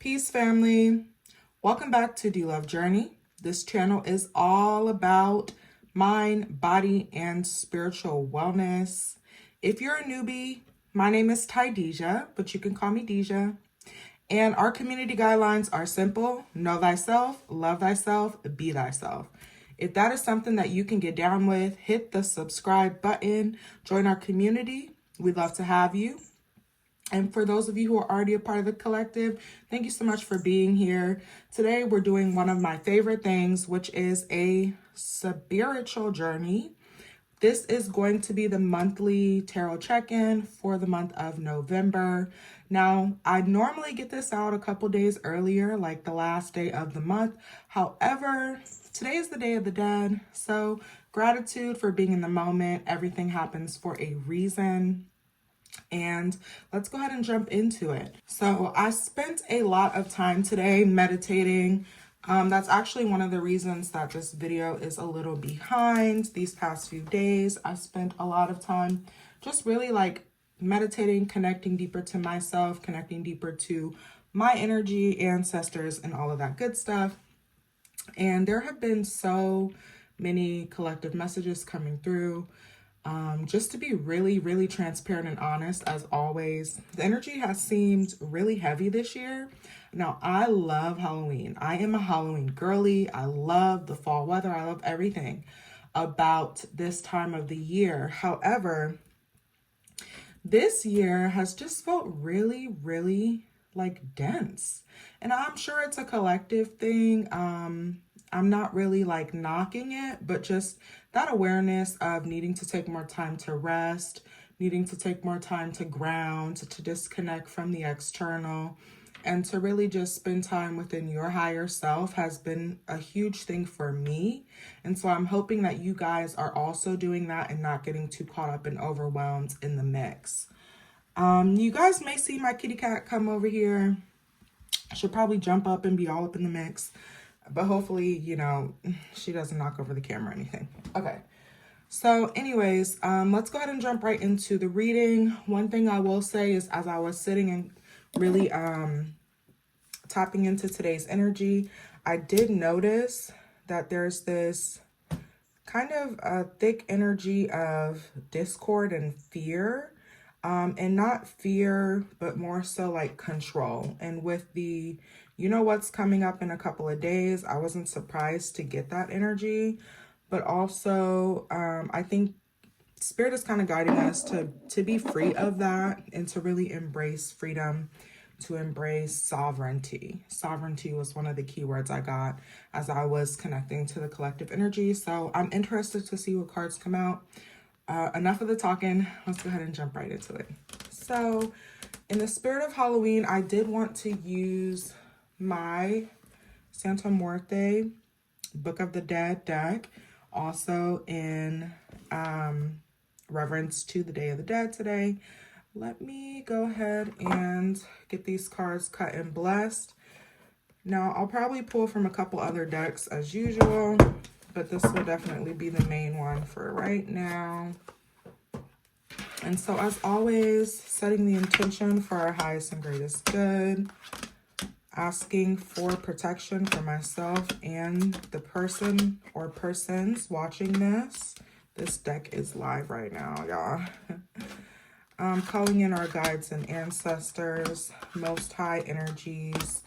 Peace, family. Welcome back to the Love Journey. This channel is all about mind, body, and spiritual wellness. If you're a newbie, my name is Tydeja, but you can call me Deja. And our community guidelines are simple: know thyself, love thyself, be thyself. If that is something that you can get down with, hit the subscribe button, join our community. We'd love to have you. And for those of you who are already a part of the collective, thank you so much for being here. Today, we're doing one of my favorite things, which is a spiritual journey. This is going to be the monthly tarot check-in for the month of November. Now, I normally get this out a couple days earlier, like the last day of the month. However, today is the Day of the Dead. So gratitude for being in the moment. Everything happens for a reason. And let's go ahead and jump into it. So I spent a lot of time today meditating. That's actually one of the reasons that this video is a little behind. These past few days, I spent a lot of time just really like meditating, connecting deeper to myself, connecting deeper to my energy, ancestors, and all of that good stuff. And there have been so many collective messages coming through. Just to be really, really transparent and honest, as always, the energy has seemed really heavy this year. Now, I love Halloween. I am a Halloween girly. I love the fall weather. I love everything about this time of the year. However, this year has just felt really, really like dense. And I'm sure it's a collective thing. I'm not really like knocking it, but just that awareness of needing to take more time to rest, needing to take more time to ground, to disconnect from the external, and to really just spend time within your higher self has been a huge thing for me. And so I'm hoping that you guys are also doing that and not getting too caught up and overwhelmed in the mix. You guys may see my kitty cat come over here. She'll probably jump up and be all up in the mix. But hopefully, you know, she doesn't knock over the camera or anything. Okay. So anyways, let's go ahead and jump right into the reading. One thing I will say is, as I was sitting and really tapping into today's energy, I did notice that there's this kind of a thick energy of discord and fear. And not fear, but more so like control. And with the, you know what's coming up in a couple of days, I wasn't surprised to get that energy. But also, I think Spirit is kind of guiding us to be free of that and to really embrace freedom, to embrace sovereignty. Sovereignty was one of the keywords I got as I was connecting to the collective energy. So I'm interested to see what cards come out. Enough of the talking. Let's go ahead and jump right into it. So in the spirit of Halloween, I did want to use my Santa Muerte Book of the Dead deck, also in reverence to the Day of the Dead today. Let me go ahead and get these cards cut and blessed. Now, I'll probably pull from a couple other decks as usual, but this will definitely be the main one for right now. And so as always, setting the intention for our highest and greatest good, asking for protection for myself and the person or persons watching this. This deck is live right now, y'all. Calling in our guides and ancestors, most high energies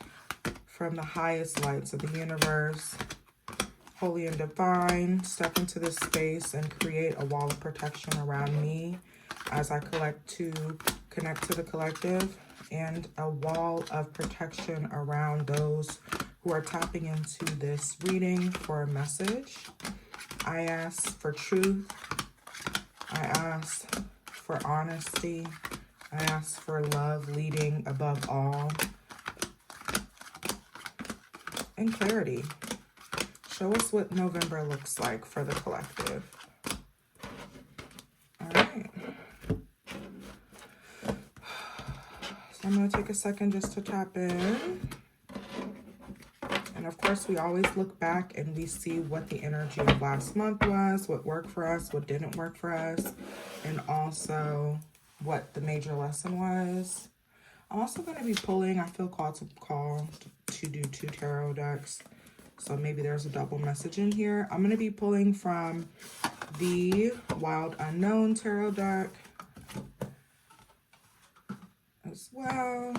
from the highest lights of the universe. Holy and divine, step into this space and create a wall of protection around me as I connect to the collective, and a wall of protection around those who are tapping into this reading for a message. I ask for truth. I ask for honesty. I ask for love leading above all, and clarity. Show us what November looks like for the collective. All right. So I'm going to take a second just to tap in. And of course, we always look back and we see what the energy of last month was, what worked for us, what didn't work for us, and also what the major lesson was. I'm also going to be pulling, I feel called to do 2 tarot decks. So maybe there's a double message in here. I'm going to be pulling from the Wild Unknown tarot deck as well.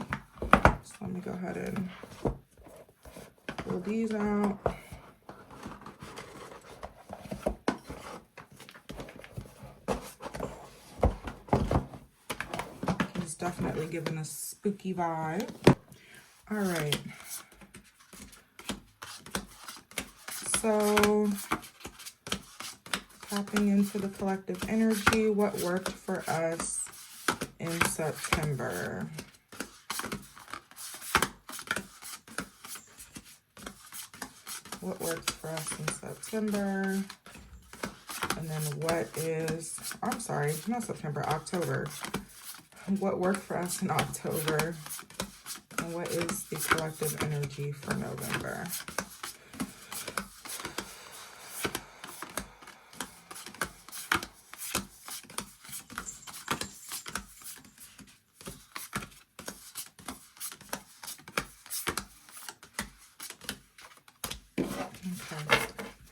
So let me go ahead and pull these out. He's definitely giving a spooky vibe. All right. So tapping into the collective energy, what worked for us in September? What worked for us in September? And then what is, I'm sorry, not September, October. What worked for us in October? And what is the collective energy for November?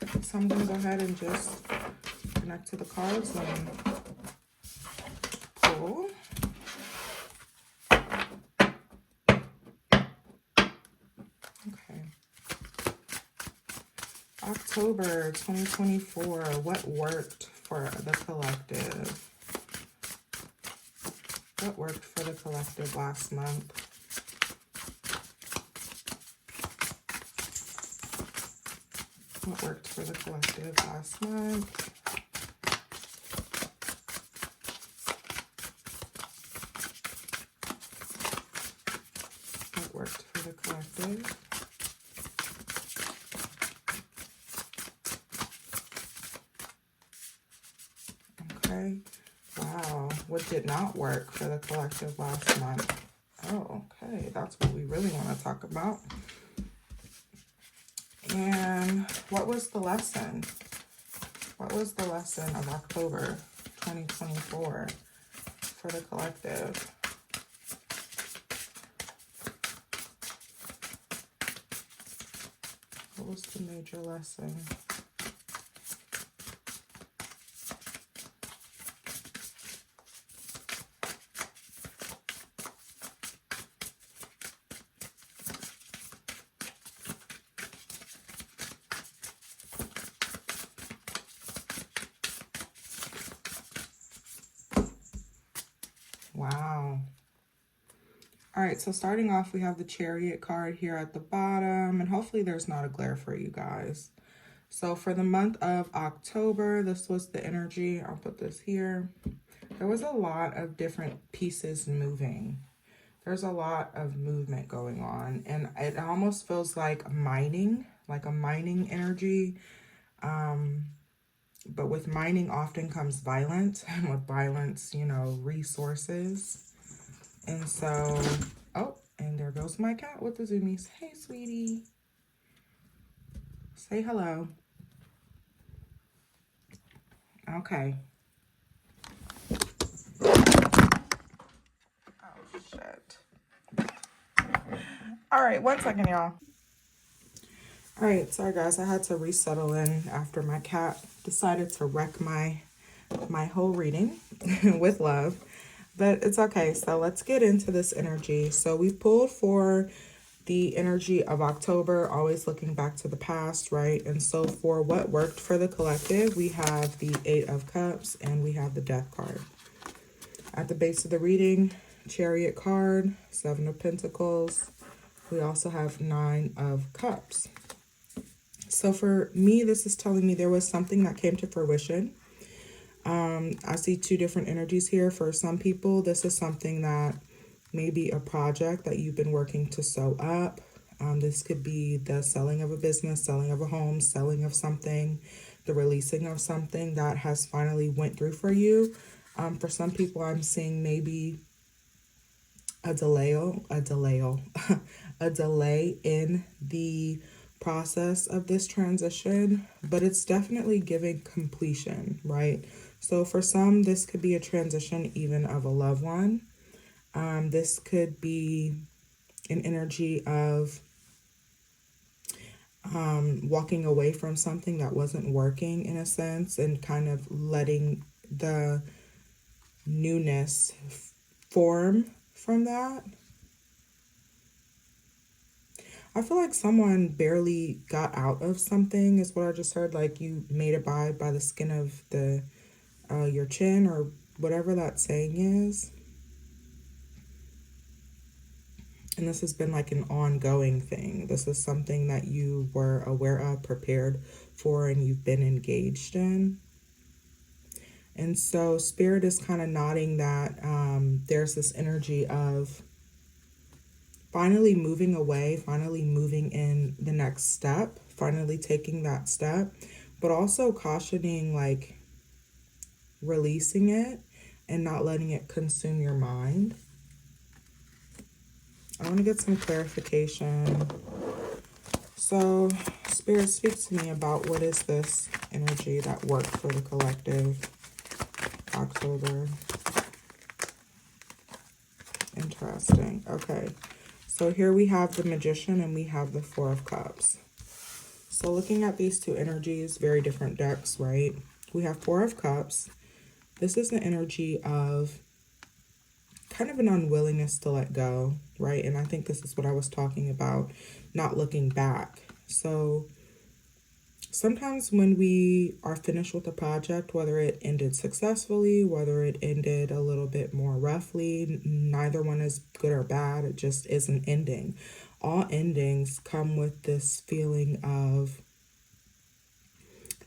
Okay, so I'm going to go ahead and just connect to the cards and pull. Okay. October 2024, what worked for the collective? What worked for the collective last month? What worked for the collective last month? What worked for the collective? Okay. Wow. What did not work for the collective last month? Oh, okay. That's what we really want to talk about. And what was the lesson? What was the lesson of October 2024 for the collective? What was the major lesson? Wow. All right, so starting off, we have the Chariot card here at the bottom, and hopefully there's not a glare for you guys. So for the month of October, this was the energy. I'll put this here. There was a lot of different pieces moving. There's a lot of movement going on, and it almost feels like a mining energy. But with mining often comes violence, and with violence, you know, resources. And so, oh, and there goes my cat with the zoomies. Hey, sweetie. Say hello. Okay. Oh, shit. All right, 1 second, y'all. All right, sorry guys, I had to resettle in after my cat decided to wreck my whole reading with love, but it's okay. So let's get into this energy. So we pulled for the energy of October, always looking back to the past, right? And so for what worked for the collective, we have the 8 of Cups and we have the Death card. At the base of the reading, Chariot card, 7 of Pentacles. We also have 9 of Cups. So for me, this is telling me there was something that came to fruition. I see 2 different energies here. For some people, this is something that may be a project that you've been working to sew up. This could be the selling of a business, selling of a home, selling of something, the releasing of something that has finally went through for you. For some people, I'm seeing maybe a delay in the process of this transition, but it's definitely giving completion, right? So for some, this could be a transition even of a loved one. This could be an energy of walking away from something that wasn't working in a sense and kind of letting the newness form from that. I feel like someone barely got out of something is what I just heard. Like you made it by the skin of the your chin or whatever that saying is. And this has been like an ongoing thing. This is something that you were aware of, prepared for, and you've been engaged in. And so Spirit is kind of nodding that there's this energy of finally moving away, finally moving in the next step, finally taking that step, but also cautioning like releasing it and not letting it consume your mind. I want to get some clarification. So, Spirit, speaks to me about what is this energy that worked for the collective October. Interesting. Okay. So here we have the Magician and we have the Four of Cups. So looking at these two energies, very different decks, right? We have Four of Cups. This is the energy of kind of an unwillingness to let go, right? And I think this is what I was talking about, not looking back. So sometimes when we are finished with a project, whether it ended successfully, whether it ended a little bit more roughly, neither one is good or bad. It just is an ending. All endings come with this feeling of,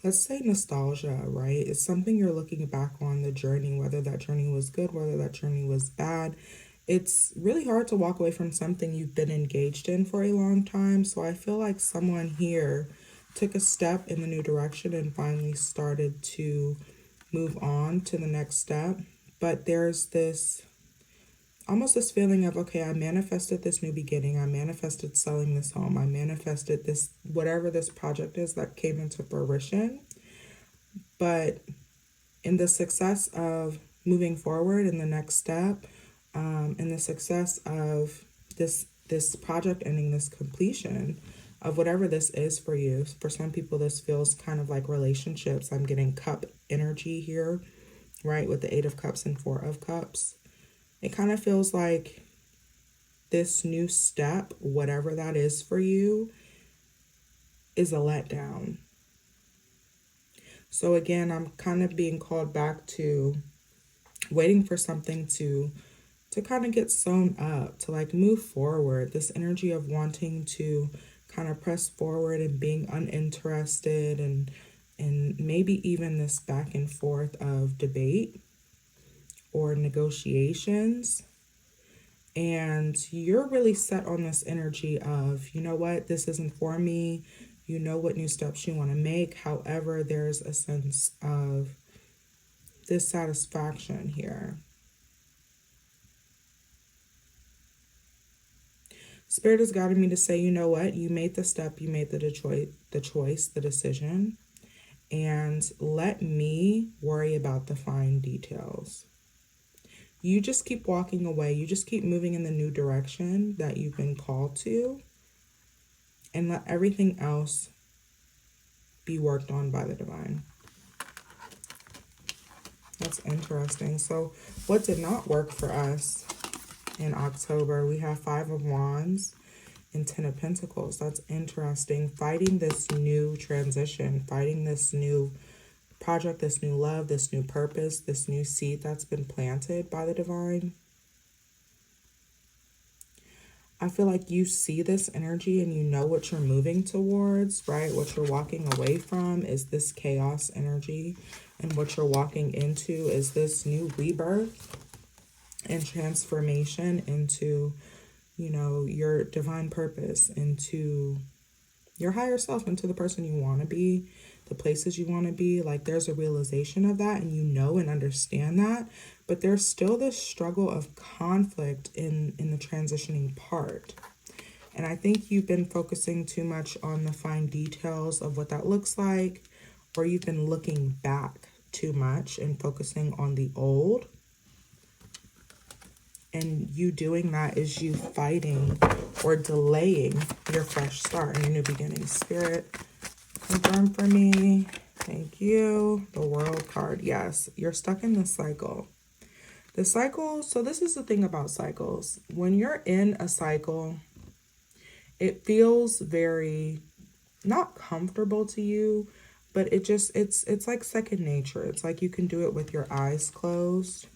let's say, nostalgia, right? It's something you're looking back on the journey, whether that journey was good, whether that journey was bad. It's really hard to walk away from something you've been engaged in for a long time. So I feel like someone here took a step in the new direction and finally started to move on to the next step. But there's this almost this feeling of, okay, I manifested this new beginning. I manifested selling this home. I manifested this, whatever this project is that came into fruition. But in the success of moving forward in the next step, in the success of this project ending, this completion of whatever this is for you. For some people, this feels kind of like relationships. I'm getting cup energy here, right? With the Eight of Cups and Four of Cups. It kind of feels like this new step, whatever that is for you, is a letdown. So again, I'm kind of being called back to waiting for something to kind of get sewn up, to like move forward. This energy of wanting to kind of press forward and being uninterested, and maybe even this back and forth of debate or negotiations. And you're really set on this energy of, you know what, this isn't for me. You know what new steps you want to make. However, there's a sense of dissatisfaction here. Spirit has guided me to say, you know what, you made the step, you made the choice, the decision, and let me worry about the fine details. You just keep walking away. You just keep moving in the new direction that you've been called to, and let everything else be worked on by the divine. That's interesting. So what did not work for us in October? We have Five of Wands and Ten of Pentacles. That's interesting. Fighting this new transition, fighting this new project, this new love, this new purpose, this new seed that's been planted by the divine. I feel like you see this energy and you know what you're moving towards, right? What you're walking away from is this chaos energy, and what you're walking into is this new rebirth and transformation into, you know, your divine purpose, into your higher self, into the person you want to be, the places you want to be. Like there's a realization of that, and you know and understand that, but there's still this struggle of conflict in the transitioning part. And I think you've been focusing too much on the fine details of what that looks like, or you've been looking back too much and focusing on the old. And you doing that is you fighting or delaying your fresh start and your new beginning. Spirit, confirm for me. Thank you. The World card. Yes, you're stuck in this cycle. The cycle, so this is the thing about cycles. When you're in a cycle, it feels very not comfortable to you, but it's like second nature. It's like you can do it with your eyes closed,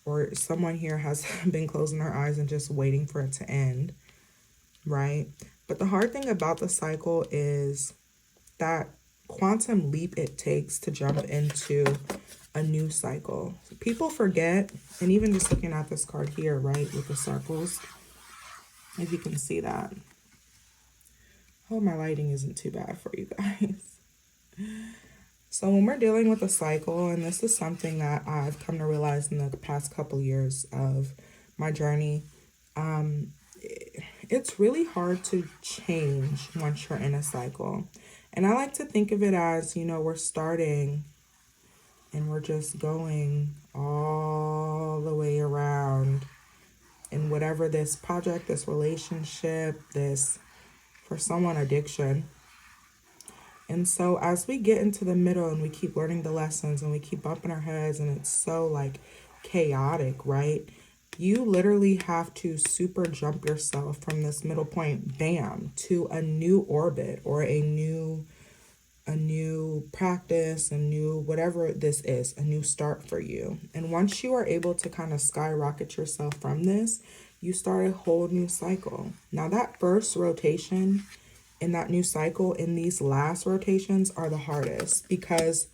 or someone here has been closing their eyes and just waiting for it to end, right? But the hard thing about the cycle is that quantum leap it takes to jump into a new cycle. People forget, and even just looking at this card here, right, with the circles, if you can see that. Oh, my lighting isn't too bad for you guys. So when we're dealing with a cycle, and this is something that I've come to realize in the past couple years of my journey, it's really hard to change once you're in a cycle. And I like to think of it as, you know, we're starting and we're just going all the way around in whatever this project, this relationship, this, for someone, addiction. And so as we get into the middle and we keep learning the lessons and we keep bumping our heads and it's so like chaotic, right? You literally have to super jump yourself from this middle point, bam, to a new orbit or a new practice, a new whatever this is, a new start for you. And once you are able to kind of skyrocket yourself from this, you start a whole new cycle. Now that first rotation in that new cycle, in these last rotations, are the hardest, because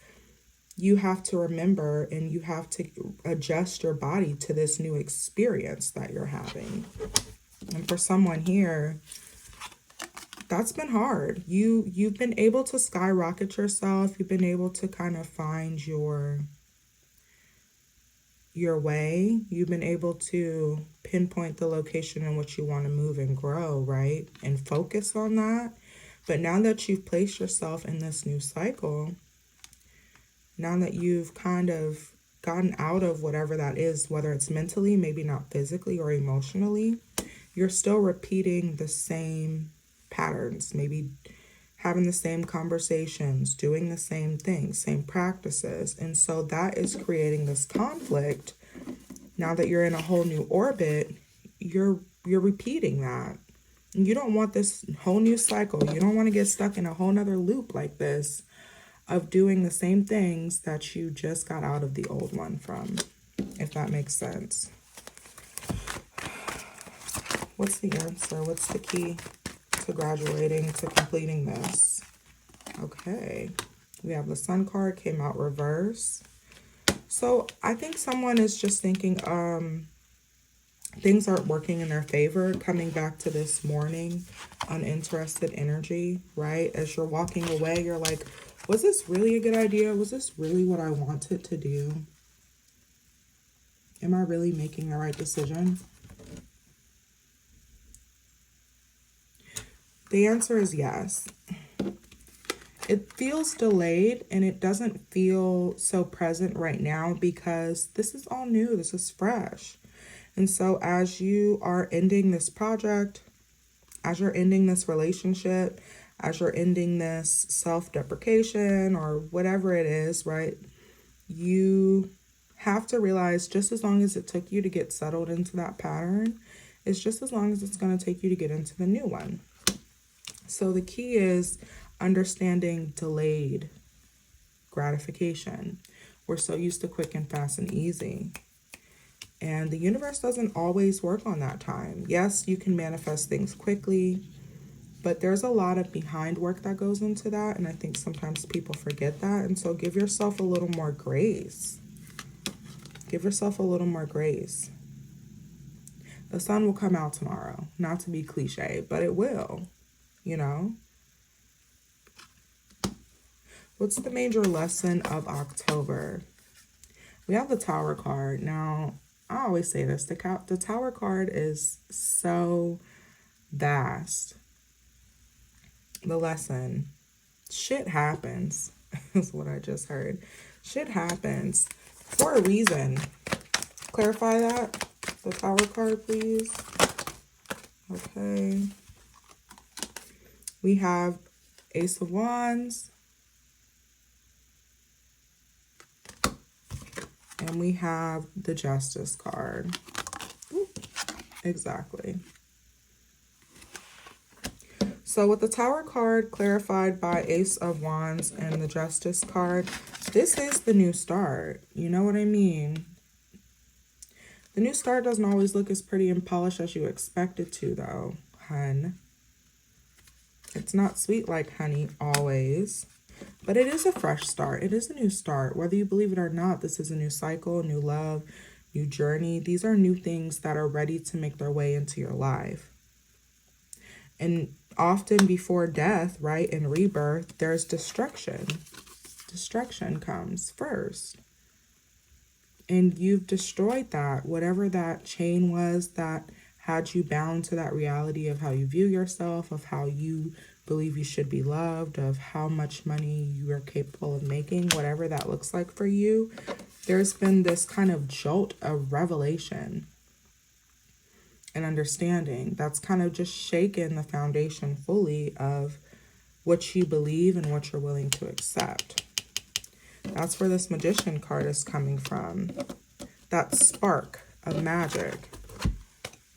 you have to remember and you have to adjust your body to this new experience that you're having. And for someone here, that's been hard. You've been able to skyrocket yourself. You've been able to kind of find your way. You've been able to pinpoint the location in which you want to move and grow, right? And focus on that. But now that you've placed yourself in this new cycle, now that you've kind of gotten out of whatever that is, whether it's mentally, maybe not physically or emotionally, you're still repeating the same patterns, maybe having the same conversations, doing the same things, same practices. And so that is creating this conflict. Now that you're in a whole new orbit, you're repeating that. You don't want this whole new cycle. You don't want to get stuck in a whole nother loop like this of doing the same things that you just got out of the old one from, if that makes sense. What's the answer? What's the key to graduating, to completing this? Okay, we have the Sun card, came out reverse. So I think someone is just thinking things aren't working in their favor, coming back to this morning, uninterested energy, right? As you're walking away, you're like, was this really a good idea? Was this really what I wanted to do? Am I really making the right decision? The answer is yes. It feels delayed and it doesn't feel so present right now because this is all new. This is fresh. And so as you are ending this project, as you're ending this relationship, as you're ending this self-deprecation or whatever it is, right? You have to realize just as long as it took you to get settled into that pattern, it's just as long as it's going to take you to get into the new one. So the key is understanding delayed gratification. We're so used to quick and fast and easy. And the universe doesn't always work on that time. Yes, you can manifest things quickly, but there's a lot of behind work that goes into that. And I think sometimes people forget that. And so give yourself a little more grace. Give yourself a little more grace. The sun will come out tomorrow. Not to be cliche, but it will, you know. What's the major lesson of October? We have the Tower card. Now, I always say this, the Tower card is so vast. The lesson, shit happens, is what I just heard. Shit happens for a reason. Clarify that. The Tower card, please. Okay. We have Ace of Wands. And we have the Justice card. Ooh, exactly. So with the Tower card clarified by Ace of Wands and the Justice card, this is the new start. You know what I mean? The new start doesn't always look as pretty and polished as you expect it to, though, hun. It's not sweet like honey always, but it is a fresh start. It is a new start. Whether you believe it or not, this is a new cycle, new love, new journey. These are new things that are ready to make their way into your life. And often before death, right, and rebirth, there's destruction. Destruction comes first. And you've destroyed that, whatever that chain was that had you bound to that reality of how you view yourself, of how you believe you should be loved, of how much money you are capable of making, whatever that looks like for you. There's been this kind of jolt of revelation and understanding that's kind of just shaken the foundation fully of what you believe and what you're willing to accept. That's where this Magician card is coming from. That spark of magic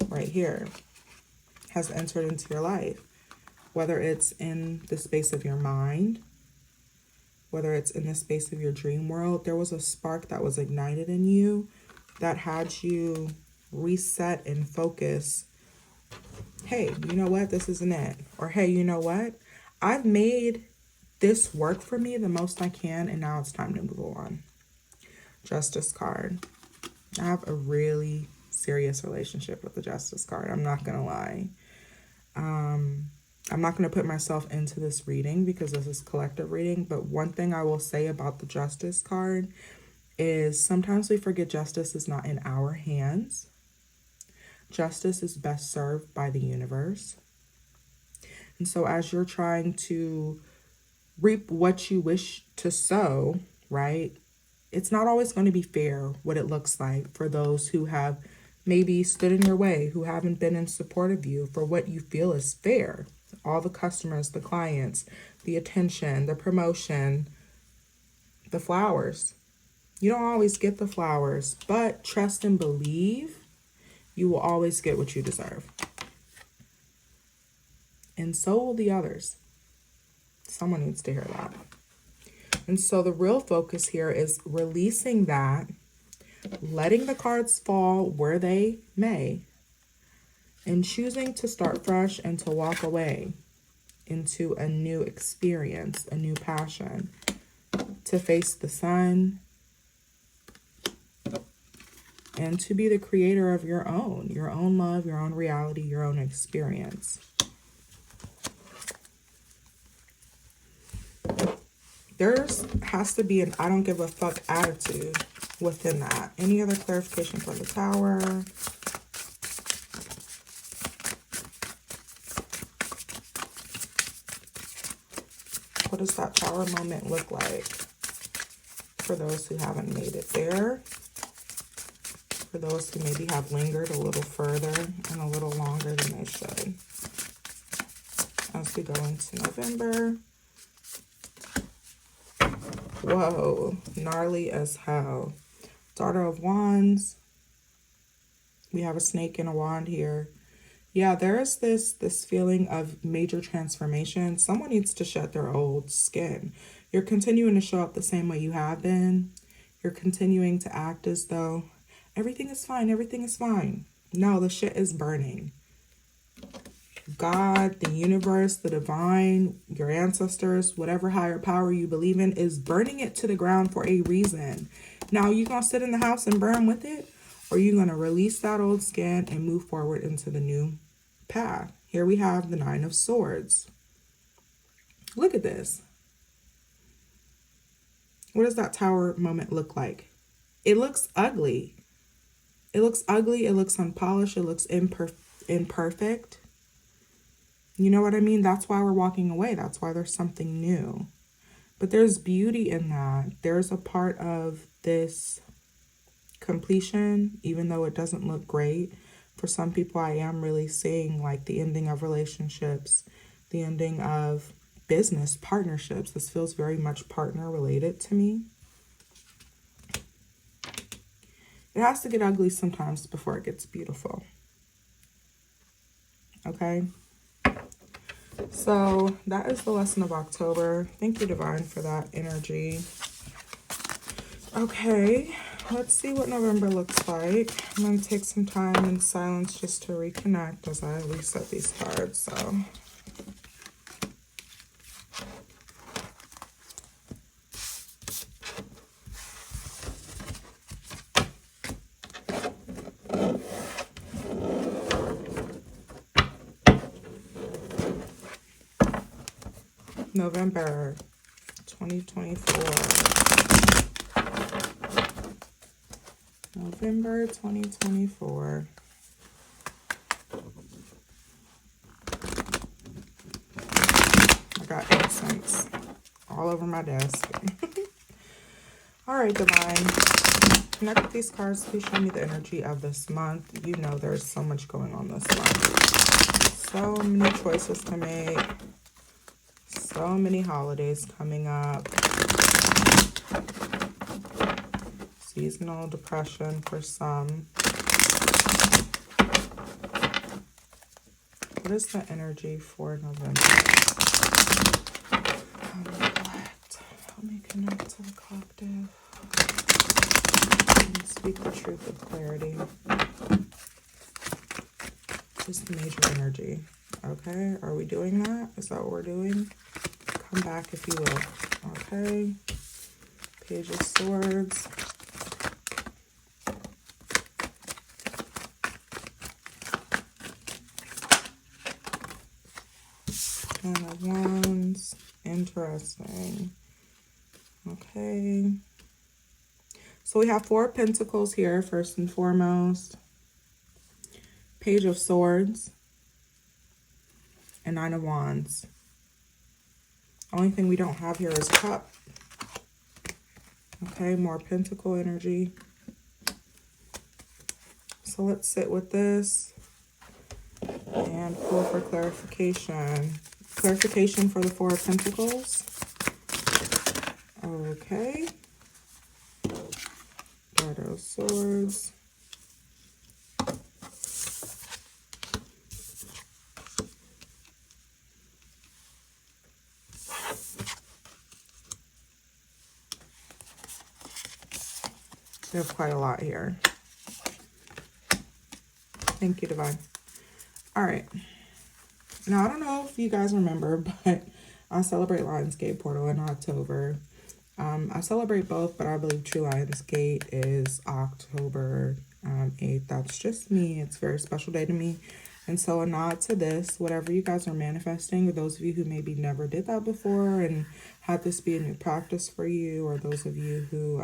right here has entered into your life. Whether it's in the space of your mind, whether it's in the space of your dream world, there was a spark that was ignited in you that had you reset and focus. Hey, you know what? This isn't it. Or hey, you know what? I've made this work for me the most I can, and now it's time to move on. Justice card. I have a really serious relationship with the Justice card. I'm not gonna lie. I'm not going to put myself into this reading because this is collective reading, but one thing I will say about the Justice card is sometimes we forget justice is not in our hands. Justice is best served by the universe. And so as you're trying to reap what you wish to sow, right, it's not always going to be fair what it looks like for those who have maybe stood in your way, who haven't been in support of you for what you feel is fair. All the customers, the clients, the attention, the promotion, the flowers. You don't always get the flowers, but trust and believe you will always get what you deserve. And so will the others. Someone needs to hear that. And so the real focus here is releasing that, letting the cards fall where they may, and choosing to start fresh and to walk away into a new experience, a new passion, to face the sun, and to be the creator of your own love, your own reality, your own experience. There has to be an I don't give a fuck attitude within that. Any other clarification for the Tower? What does that Tower moment look like for those who haven't made it there? For those who maybe have lingered a little further and a little longer than they should. As we go into November. Whoa, gnarly as hell. Daughter of Wands. We have a snake and a wand here. Yeah, there is this feeling of major transformation. Someone needs to shed their old skin. You're continuing to show up the same way you have been. You're continuing to act as though everything is fine, everything is fine. No, the shit is burning. God, the universe, the divine, your ancestors, whatever higher power you believe in is burning it to the ground for a reason. Now, you gonna sit in the house and burn with it? Or you gonna release that old skin and move forward into the new path? Here we have the Nine of Swords. Look at this. What does that Tower moment look like? It looks ugly. It looks ugly. It looks unpolished. It looks imperfect. You know what I mean? That's why we're walking away. That's why there's something new. But there's beauty in that. There's a part of this completion, even though it doesn't look great. For some people, I am really seeing like the ending of relationships, the ending of business partnerships. This feels very much partner related to me. It has to get ugly sometimes before it gets beautiful. Okay. So that is the lesson of October. Thank you, Divine, for that energy. Okay, let's see what November looks like. I'm going to take some time in silence just to reconnect as I reset these cards. So November 2024. November 2024. I got incense all over my desk. All right, Divine. Connect with these cards. Please show me the energy of this month. You know there's so much going on this month. So many choices to make. So many holidays coming up. Seasonal depression for some. What is the energy for November? Help me connect to the collective. And speak the truth with clarity. Just major energy. Okay, are we doing that? Is that what we're doing? Come back if you will. Okay. Page of Swords. Ten of Wands. Interesting. Okay. So we have Four of Pentacles here, first and foremost. Page of Swords. And Nine of Wands. Only thing we don't have here is Cup. Okay, more Pentacle energy. So let's sit with this and pull for clarification. Clarification for the Four of Pentacles. Okay. Knight of Swords. We have quite a lot here. Thank you, Divine. All right. Now, I don't know if you guys remember, but I celebrate Lionsgate Portal in October. I celebrate both, but I believe True Lionsgate is October 8th. That's just me. It's a very special day to me. And so a nod to this, whatever you guys are manifesting, or those of you who maybe never did that before and had this be a new practice for you, or those of you who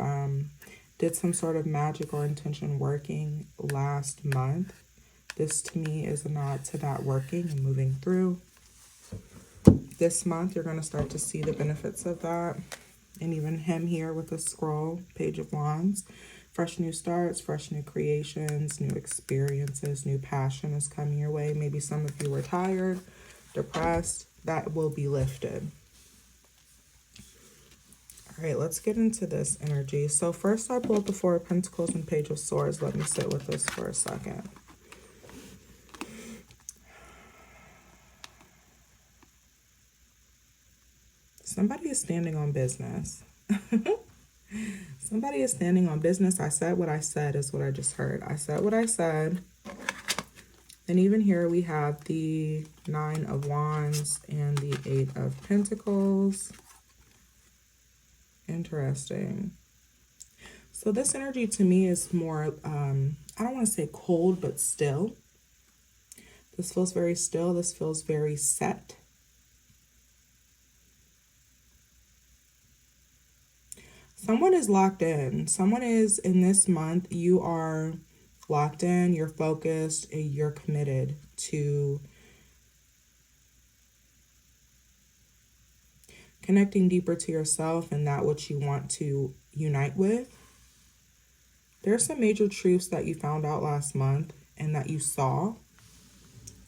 did some sort of magic or intention working last month, this to me is a nod to that working and moving through. This month, you're going to start to see the benefits of that. And even him here with the scroll, Page of Wands. Fresh new starts, fresh new creations, new experiences, new passion is coming your way. Maybe some of you were tired, depressed. That will be lifted. All right, let's get into this energy. So first I pulled the Four of Pentacles and Page of Swords. Let me sit with this for a second. Somebody is standing on business. Somebody is standing on business. I said what I said is what I just heard. I said what I said. And even here we have the Nine of Wands and the Eight of Pentacles. Interesting. So this energy to me is more, I don't want to say cold, but still. This feels very still. This feels very set. Someone is locked in. Someone is in this month. You are locked in. You're focused. And you're committed to connecting deeper to yourself and that which you want to unite with. There's some major truths that you found out last month and that you saw.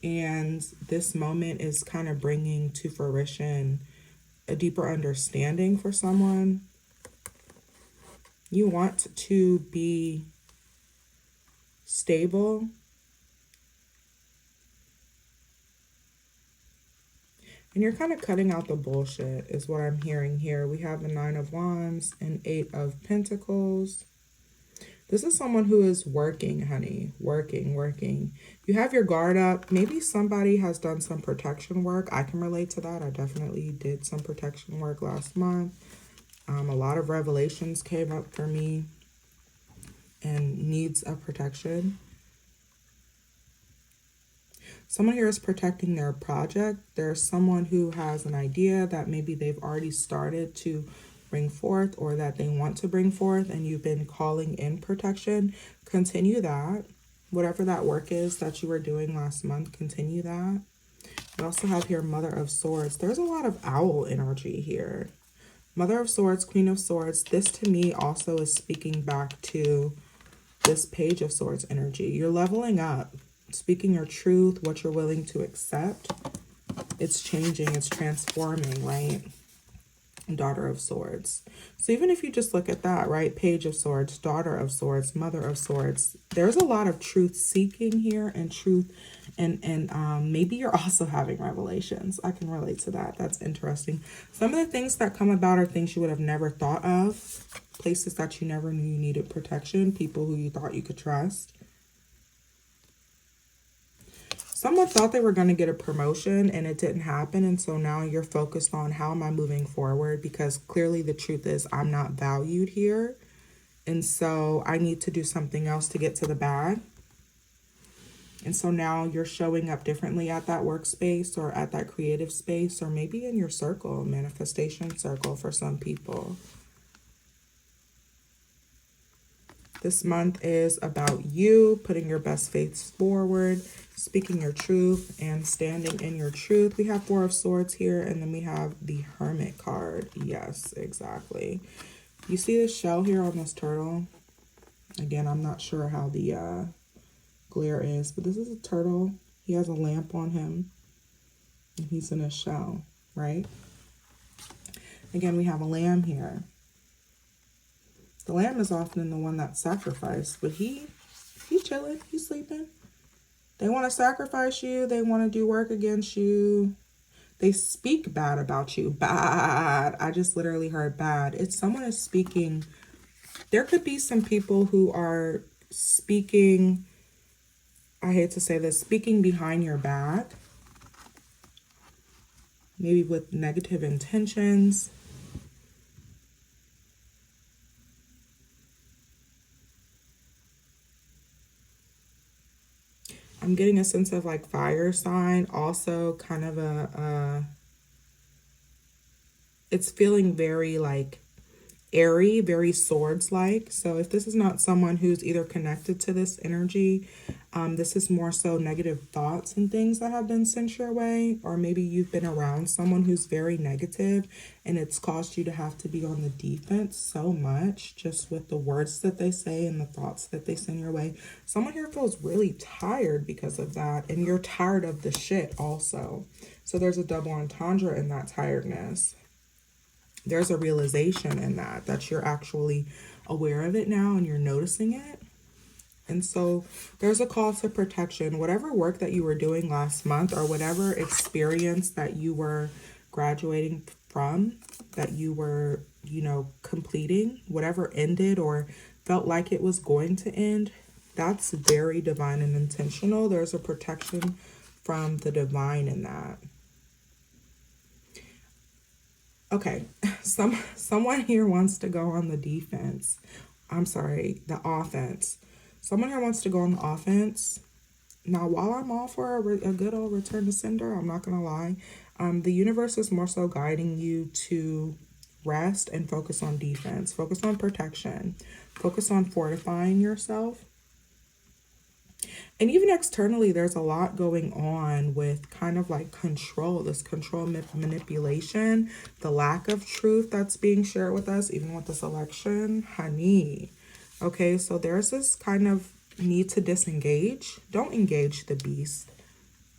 And this moment is kind of bringing to fruition a deeper understanding for someone. You want to be stable. And you're kind of cutting out the bullshit is what I'm hearing here. We have the 9 of Wands and 8 of Pentacles. This is someone who is working, honey. Working. You have your guard up. Maybe somebody has done some protection work. I can relate to that. I definitely did some protection work last month. A lot of revelations came up for me and needs of protection. Someone here is protecting their project. There's someone who has an idea that maybe they've already started to bring forth or that they want to bring forth, and you've been calling in protection. Continue that. Whatever that work is that you were doing last month, continue that. We also have here Mother of Swords. There's a lot of owl energy here. Mother of Swords, Queen of Swords. This to me also is speaking back to this Page of Swords energy. You're leveling up, speaking your truth, what you're willing to accept. It's changing, it's transforming, right? Daughter of Swords. So even if you just look at that, right? Page of Swords, Daughter of Swords, Mother of Swords. There's a lot of truth seeking here and truth. And maybe you're also having revelations. I can relate to that. That's interesting. Some of the things that come about are things you would have never thought of. Places that you never knew you needed protection. People who you thought you could trust. Someone thought they were going to get a promotion and it didn't happen. And so now you're focused on how am I moving forward? Because clearly the truth is I'm not valued here. And so I need to do something else to get to the bag. And so now you're showing up differently at that workspace or at that creative space or maybe in your circle, manifestation circle for some people. This month is about you putting your best face forward, speaking your truth, and standing in your truth. We have 4 of Swords here, and then we have the Hermit card. Yes, exactly. You see the shell here on this turtle? Again, I'm not sure how the glare is, but this is a turtle. He has a lamp on him, and he's in a shell, right? Again, we have a lamb here. The lamb is often the one that's sacrificed, but he's chilling, he's sleeping. They want to sacrifice you. They want to do work against you. They speak bad about you. Bad. I just literally heard bad. It's someone is speaking. There could be some people who are speaking, I hate to say this, speaking behind your back. Maybe with negative intentions. I'm getting a sense of like fire sign, also kind of it's feeling very like airy, very swords-like. So if this is not someone who's either connected to this energy, this is more so negative thoughts and things that have been sent your way, or maybe you've been around someone who's very negative and it's caused you to have to be on the defense so much just with the words that they say and the thoughts that they send your way. Someone here feels really tired because of that, and you're tired of the shit also. So there's a double entendre in that tiredness. There's a realization in that you're actually aware of it now and you're noticing it. And so there's a call to protection. Whatever work that you were doing last month or whatever experience that you were graduating from, that you were, completing, whatever ended or felt like it was going to end, that's very divine and intentional. There's a protection from the divine in that. Okay, someone here wants to go on the defense. I'm sorry, the offense. Someone here wants to go on the offense. Now, while I'm all for a good old return to sender, I'm not going to lie. The universe is more so guiding you to rest and focus on defense. Focus on protection. Focus on fortifying yourself. And even externally, there's a lot going on with kind of like control, this control manipulation, the lack of truth that's being shared with us, even with this election. Honey, Okay, so there's this kind of need to disengage. Don't engage the beast.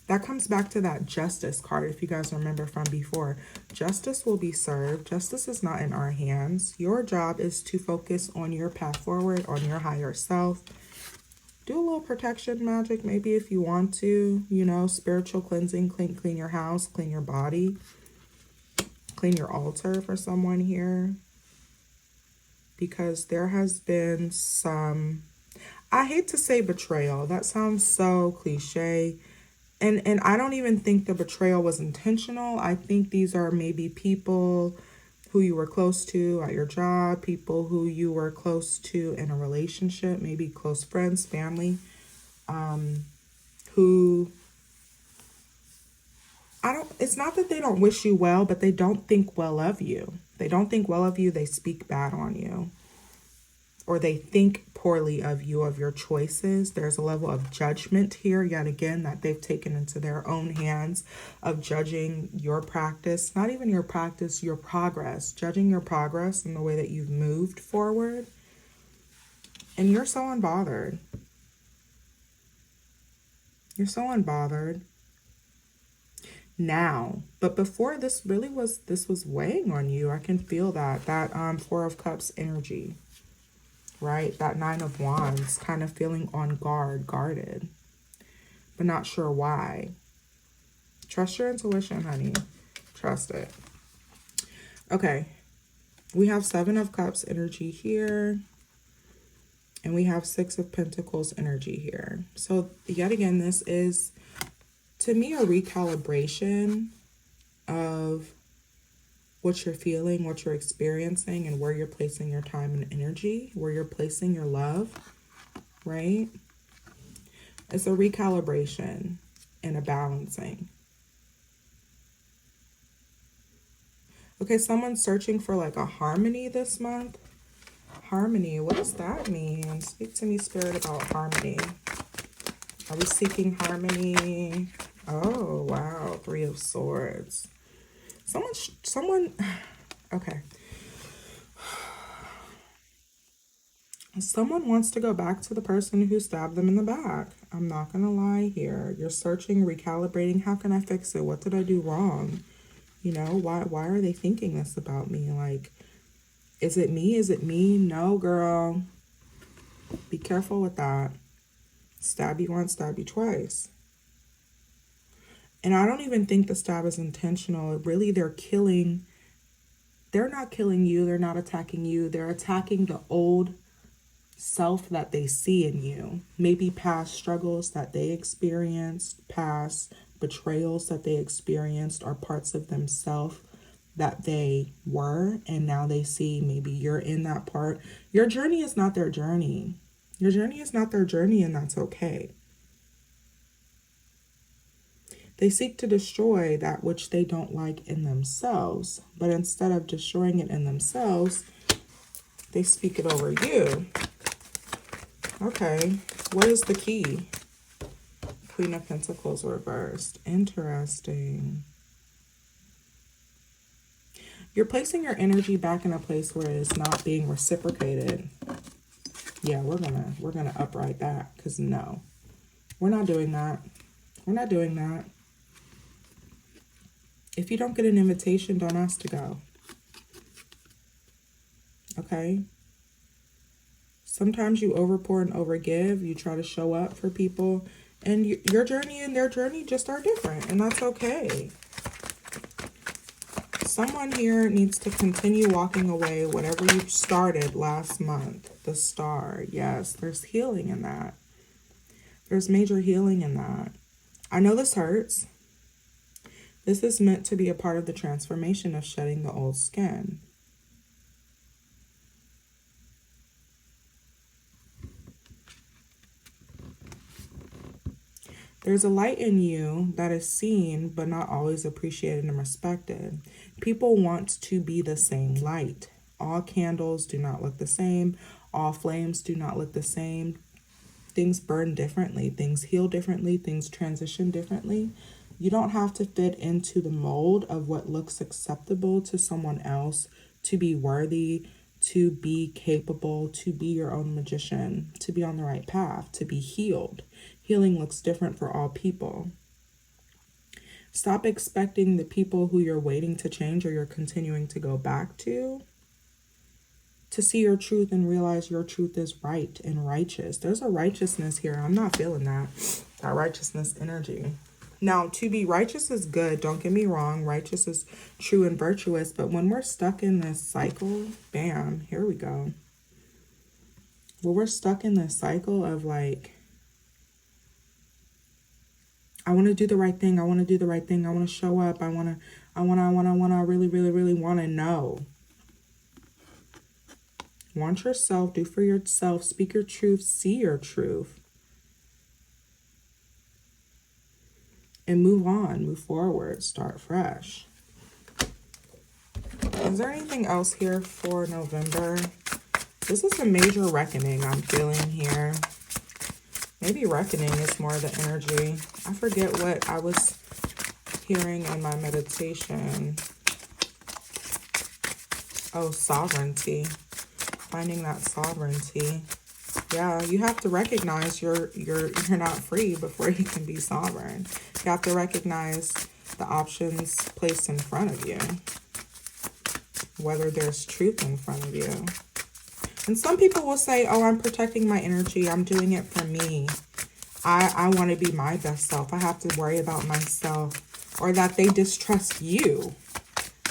That comes back to that justice card, if you guys remember from before. Justice will be served. Justice is not in our hands. Your job is to focus on your path forward, on your higher self. Do a little protection magic, maybe if you want to, you know, spiritual cleansing, clean your house, clean your body, clean your altar for someone here. Because there has been some, I hate to say betrayal. That sounds so cliche. And I don't even think the betrayal was intentional. I think these are maybe people who you were close to at your job, people who you were close to in a relationship, maybe close friends, family, who it's not that they don't wish you well, but they don't think well of you. They don't think well of you. They speak bad on you. Or they think poorly of you, of your choices. There's a level of judgment here, yet again, that they've taken into their own hands of judging your practice, not even your practice, your progress, judging your progress in the way that you've moved forward. And you're so unbothered. You're so unbothered now. But before, this was weighing on you. I can feel that Four of Cups energy. Right? That Nine of Wands, kind of feeling on guard, guarded, but not sure why. Trust your intuition, honey. Trust it. Okay. We have Seven of Cups energy here. And we have Six of Pentacles energy here. So yet again, this is, to me, a recalibration of what you're feeling, what you're experiencing, and where you're placing your time and energy, where you're placing your love, right? It's a recalibration and a balancing. Okay, someone's searching for like a harmony this month. Harmony, what does that mean? Speak to me, Spirit, about harmony. Are we seeking harmony? Oh, wow, Three of Swords. Someone, okay. Someone wants to go back to the person who stabbed them in the back. I'm not going to lie here. You're searching, recalibrating. How can I fix it? What did I do wrong? You know, why are they thinking this about me? Like, is it me? Is it me? No, girl. Be careful with that. Stab you once, stab you twice. And I don't even think the stab is intentional. Really, they're not killing you. They're not attacking you. They're attacking the old self that they see in you. Maybe past struggles that they experienced, past betrayals that they experienced, or parts of themselves that they were. And now they see maybe you're in that part. Your journey is not their journey. Your journey is not their journey, and that's okay. They seek to destroy that which they don't like in themselves, but instead of destroying it in themselves, they speak it over you. Okay, what is the key? Queen of Pentacles reversed. Interesting. You're placing your energy back in a place where it's not being reciprocated. Yeah, we're gonna upright that, because no, we're not doing that. We're not doing that. If you don't get an invitation, don't ask to go. Okay? Sometimes you overpour and overgive. You try to show up for people, and your journey and their journey just are different, and that's okay. Someone here needs to continue walking away whatever you started last month. The Star. Yes, there's healing in that. There's major healing in that. I know this hurts. This is meant to be a part of the transformation of shedding the old skin. There's a light in you that is seen but not always appreciated and respected. People want to be the same light. All candles do not look the same. All flames do not look the same. Things burn differently. Things heal differently. Things transition differently. You don't have to fit into the mold of what looks acceptable to someone else to be worthy, to be capable, to be your own magician, to be on the right path, to be healed. Healing looks different for all people. Stop expecting the people who you're waiting to change or you're continuing to go back to see your truth and realize your truth is right and righteous. There's a righteousness here. I'm not feeling that righteousness energy. Now, to be righteous is good. Don't get me wrong. Righteous is true and virtuous. But when we're stuck in this cycle, bam, here we go. When we're stuck in this cycle of like, I want to do the right thing. I want to do the right thing. I want to show up. I really, really, really want to know. Want yourself, do for yourself, speak your truth, see your truth. And move on, move forward, start fresh. Is there anything else here for November? This is a major reckoning I'm feeling here. Maybe reckoning is more the energy. I forget what I was hearing in my meditation. Oh, sovereignty. Finding that sovereignty. Yeah, you have to recognize you're not free before you can be sovereign. You have to recognize the options placed in front of you, whether there's truth in front of you. And some people will say, oh, I'm protecting my energy. I'm doing it for me. I want to be my best self. I have to worry about myself. Or that they distrust you.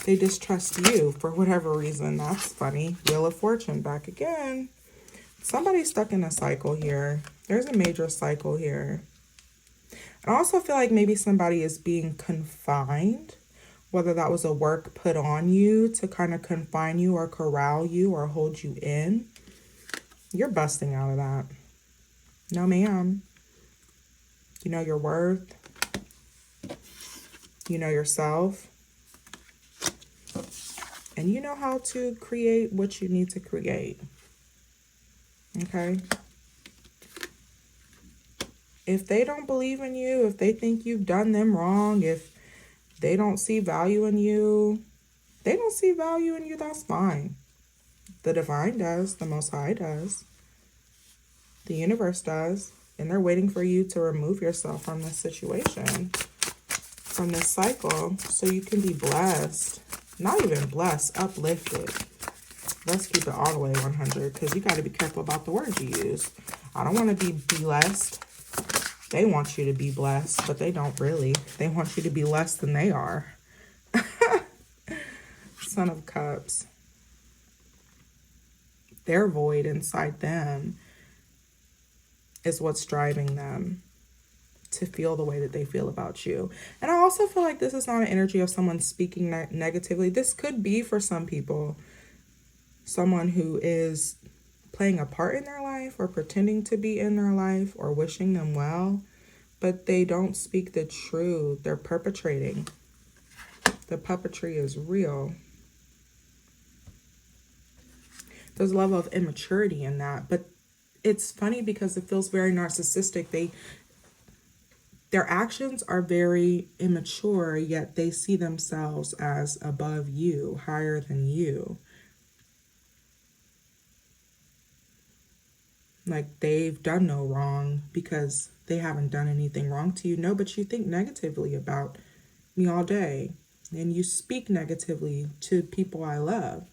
They distrust you for whatever reason. That's funny. Wheel of Fortune back again. Somebody's stuck in a cycle here. There's a major cycle here. I also feel like maybe somebody is being confined, whether that was a work put on you to kind of confine you or corral you or hold you in. You're busting out of that. No, ma'am. You know your worth. You know yourself. And you know how to create what you need to create. Okay? If they don't believe in you, if they think you've done them wrong, if they don't see value in you, that's fine. The divine does, the Most High does, the universe does, and they're waiting for you to remove yourself from this situation, from this cycle, so you can be blessed. Not even blessed, uplifted. Let's keep it all the way 100, because you got to be careful about the words you use. I don't want to be blessed. They want you to be blessed, but they don't really. They want you to be less than they are. Son of Cups. Their void inside them is what's driving them to feel the way that they feel about you. And I also feel like this is not an energy of someone speaking negatively. This could be for some people someone who is playing a part in their life or pretending to be in their life or wishing them well, but they don't speak the truth. They're perpetrating. The puppetry is real. There's a level of immaturity in that, but it's funny because it feels very narcissistic. Their actions are very immature, yet they see themselves as above you, higher than you. Like they've done no wrong because they haven't done anything wrong to you. No, but you think negatively about me all day. And you speak negatively to people I love.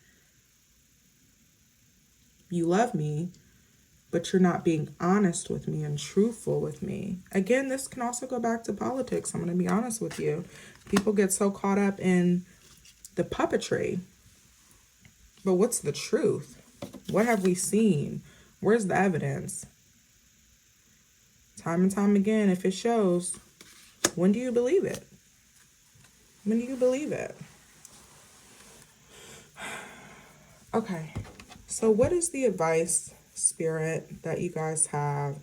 You love me, but you're not being honest with me and truthful with me. Again, this can also go back to politics. I'm going to be honest with you. People get so caught up in the puppetry. But what's the truth? What have we seen? Where's the evidence? Time and time again, if it shows, when do you believe it? When do you believe it? Okay, so what is the advice, Spirit, that you guys have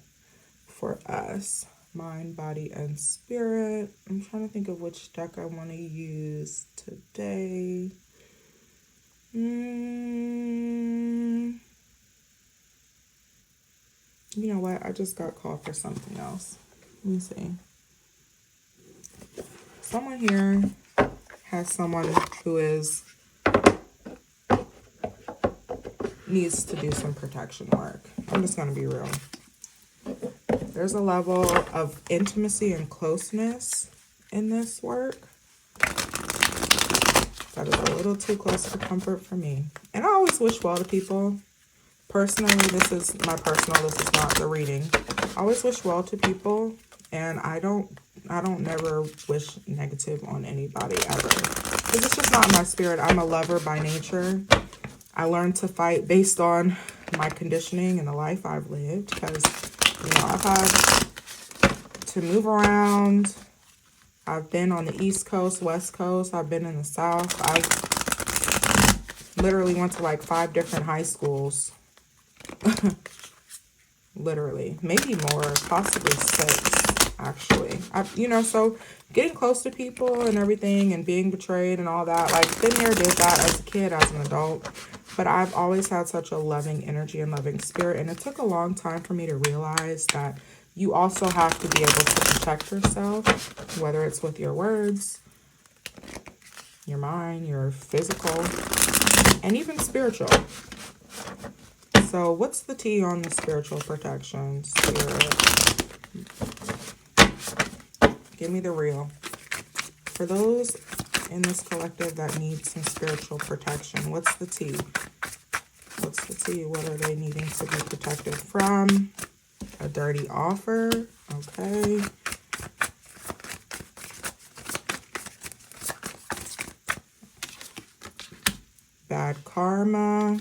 for us? Mind, body, and spirit. I'm trying to think of which deck I want to use today. You know what? I just got called for something else. Let me see. Someone here has someone who is needs to do some protection work. I'm just going to be real. There's a level of intimacy and closeness in this work that is a little too close for comfort for me. And I always wish well to people. Personally, this is my personal, this is not the reading. I always wish well to people, and I don't never wish negative on anybody ever. Because it's just not my spirit. I'm a lover by nature. I learned to fight based on my conditioning and the life I've lived, because, you know, I've had to move around. I've been on the East Coast, West Coast. I've been in the South. I literally went to like 5 different high schools. Literally, maybe more, possibly 6, actually. You know, so getting close to people and everything and being betrayed and all that, like, been there, did that as a kid, as an adult. But I've always had such a loving energy and loving spirit, and it took a long time for me to realize that you also have to be able to protect yourself, whether it's with your words, your mind, your physical, and even spiritual. So what's the tea on the spiritual protection, Spirit? Give me the real. For those in this collective that need some spiritual protection, what's the tea? What's the tea? What are they needing to be protected from? A dirty offer. Okay. Bad karma.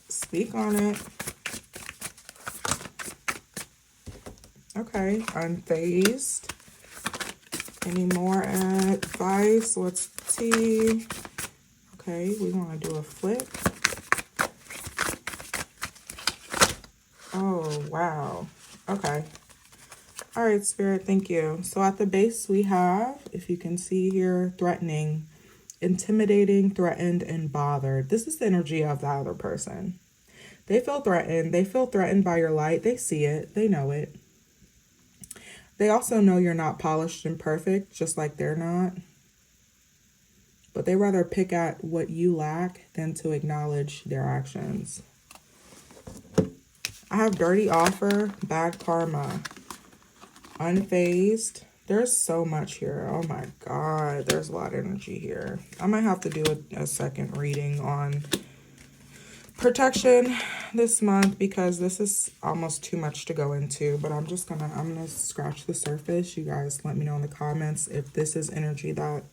Speak on it. Okay. Unfazed. Any more advice? What's the tea? Okay. We want to do a flip. Oh, wow. Okay. All right, Spirit. Thank you. So at the base we have, if you can see here, threatening, intimidating, threatened, and bothered. This is the energy of the other person. They feel threatened. They feel threatened by your light. They see it. They know it. They also know you're not polished and perfect, just like they're not. But they rather pick at what you lack than to acknowledge their actions. I have dirty offer, bad karma, unfazed. There's so much here. Oh my God. There's a lot of energy here. I might have to do a second reading on protection this month, because this is almost too much to go into, but I'm gonna scratch the surface. You guys let me know in the comments if this is energy that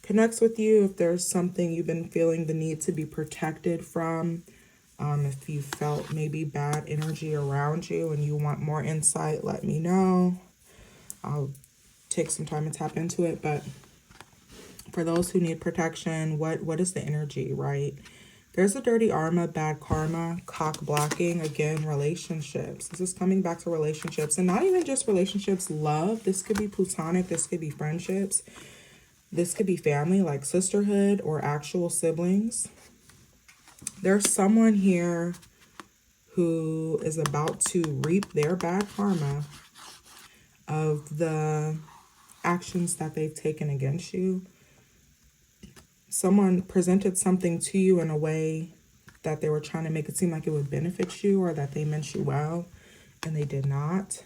connects with you, if there's something you've been feeling the need to be protected from, if you felt maybe bad energy around you and you want more insight, let me know. I'll take some time to tap into it. But for those who need protection, what is the energy, right? There's a dirty armor, bad karma, cock blocking, again, relationships. This is coming back to relationships, and not even just relationships, love. This could be platonic, this could be friendships. This could be family, like sisterhood or actual siblings. There's someone here who is about to reap their bad karma of the actions that they've taken against you. Someone presented something to you in a way that they were trying to make it seem like it would benefit you, or that they meant you well, and they did not.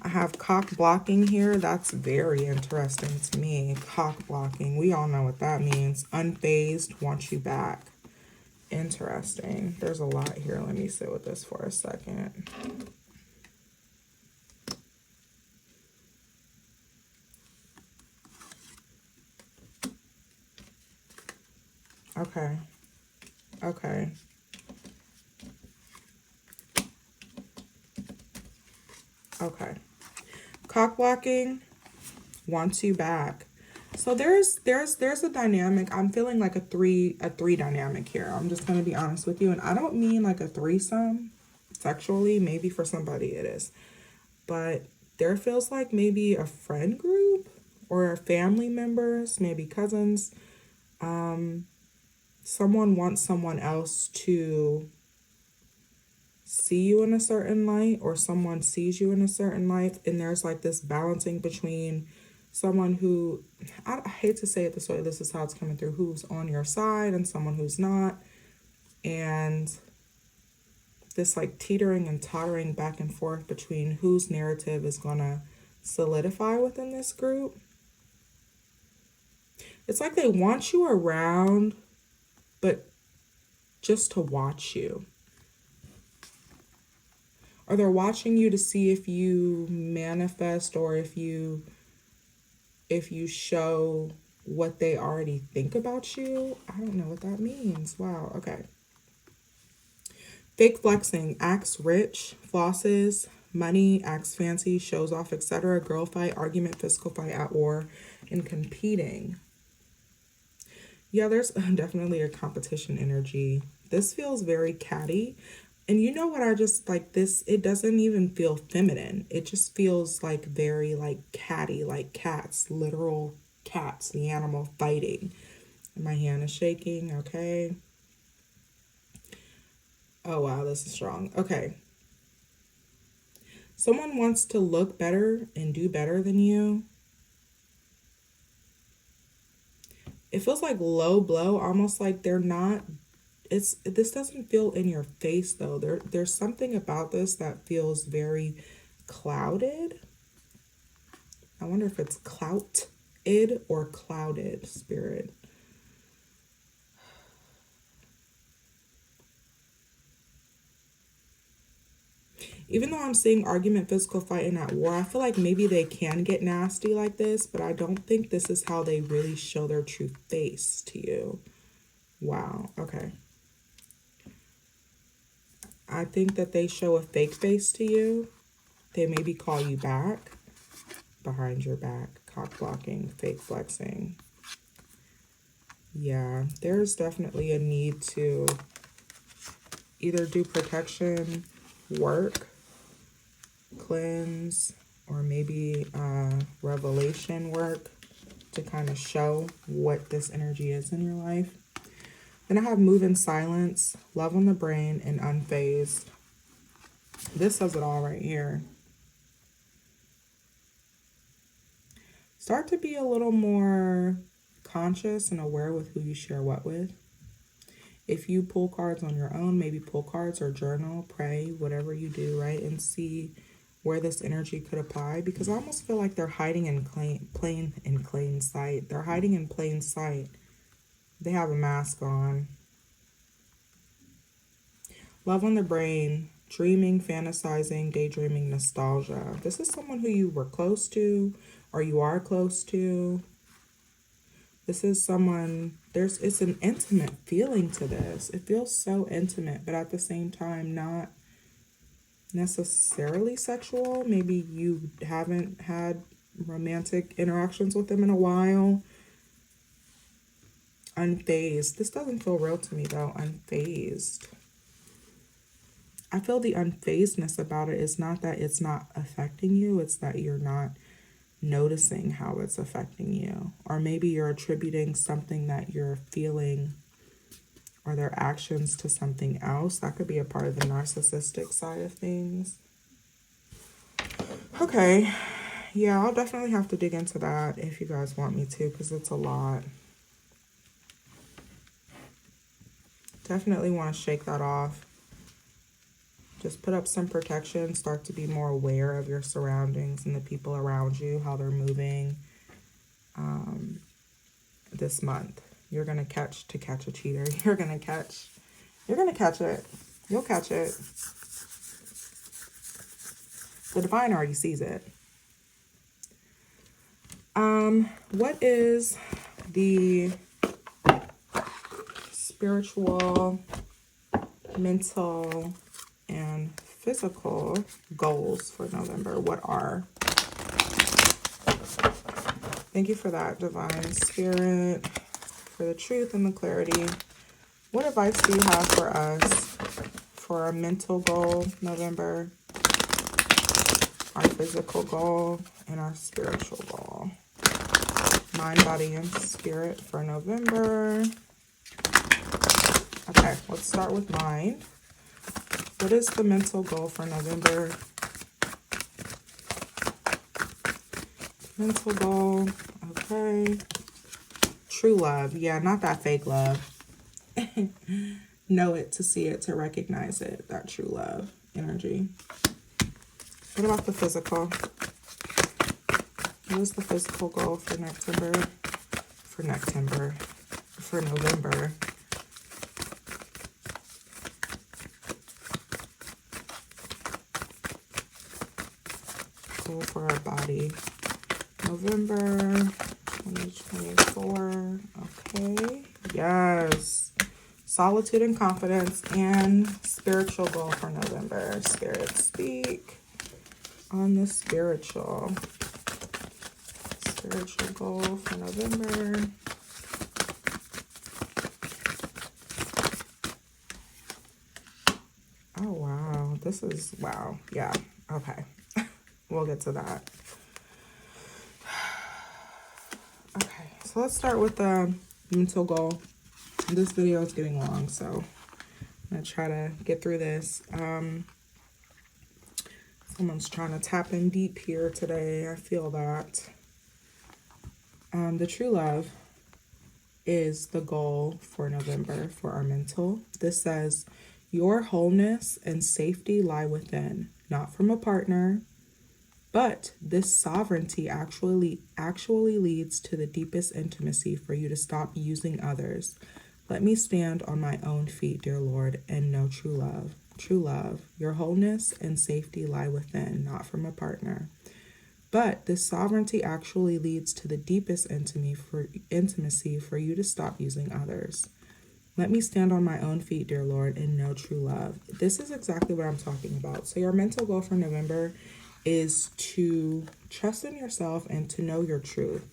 I have cock blocking here. That's very interesting to me. Cock blocking. We all know what that means. Unfazed, want you back. Interesting. There's a lot here. Let me sit with this for a second. Okay. Okay. Okay. Cock blocking, wants you back. So there's a dynamic. I'm feeling like a three dynamic here. I'm just gonna be honest with you, and I don't mean like a threesome sexually. Maybe for somebody it is, but there feels like maybe a friend group or family members, maybe cousins. Someone wants someone else to see you in a certain light, or someone sees you in a certain light, and there's like this balancing between someone who, I hate to say it this way, this is how it's coming through, who's on your side and someone who's not. And this like teetering and tottering back and forth between whose narrative is going to solidify within this group. It's like they want you around, but just to watch you. Or they're watching you to see if you manifest or if you show what they already think about you. I don't know what that means. Wow, okay. Fake flexing, acts rich, flosses, money, acts fancy, shows off, etc. Girl fight, argument, physical fight, at war, and competing. Yeah, there's definitely a competition energy. This feels very catty. And you know what I just like this? It doesn't even feel feminine. It just feels like very like catty, like cats, literal cats, the animal fighting. And my hand is shaking, okay. Oh, wow, this is strong. Okay. Someone wants to look better and do better than you. It feels like low blow, almost like they're not. This doesn't feel in your face though. There's something about this that feels very clouded. I wonder if it's clouted or clouded, spirit. Even though I'm seeing argument, physical fight, and at war, I feel like maybe they can get nasty like this, but I don't think this is how they really show their true face to you. Wow, okay. I think that they show a fake face to you. They maybe call you back, behind your back, cock blocking, fake flexing. Yeah, there's definitely a need to either do protection work, cleanse, or maybe revelation work to kind of show what this energy is in your life. Then I have move in silence, love on the brain, and unfazed. This says it all right here. Start to be a little more conscious and aware with who you share what with. If you pull cards on your own, maybe pull cards or journal, pray, whatever you do, right? And see where this energy could apply, because I almost feel like they're hiding in plain sight. They're hiding in plain sight. They have a mask on. Love on the brain, dreaming, fantasizing, daydreaming, nostalgia. This is someone who you were close to or you are close to. This is someone, it's an intimate feeling to this. It feels so intimate, but at the same time, not necessarily sexual. Maybe you haven't had romantic interactions with them in a while. Unfazed. This doesn't feel real to me though. Unfazed. I feel the unfazedness about it is not that it's not affecting you. It's that you're not noticing how it's affecting you. Or maybe you're attributing something that you're feeling or their actions to something else. That could be a part of the narcissistic side of things. Okay. Yeah, I'll definitely have to dig into that if you guys want me to, because it's a lot. Definitely want to shake that off. Just put up some protection. Start to be more aware of your surroundings and the people around you, how they're moving this month. You're going to catch a cheater. You're going to catch it. You'll catch it. The divine already sees it. What is the spiritual, mental, and physical goals for November? What are? Thank you for that, divine spirit, for the truth and the clarity. What advice do you have for us for our mental goal, November, our physical goal, and our spiritual goal? Mind, body, and spirit for November. Okay, let's start with mind. What is the mental goal for November? Mental goal, okay. True love, yeah, not that fake love. know it, to see it, to recognize it, that true love energy. What about the physical? What is the physical goal for November? Goal for our body. November 2024. Okay. Yes. Solitude and confidence, and spiritual goal for November. Spirit, speak on the spiritual. Spiritual goal for November. Oh, wow. This is, wow. Yeah. Okay. We'll get to that. Okay. So let's start with the mental goal. This video is getting long, so I'm going to try to get through this. Someone's trying to tap in deep here today. I feel that. The true love is the goal for November for our mental. This says, your wholeness and safety lie within, not from a partner, but this sovereignty actually leads to the deepest intimacy for you to stop using others. Let me stand on my own feet, dear Lord, and know true love. True love, your wholeness and safety lie within, not from a partner. But this sovereignty actually leads to the deepest intimacy for you to stop using others. Let me stand on my own feet, dear Lord, and know true love. This is exactly what I'm talking about. So your mental goal for November is to trust in yourself and to know your truth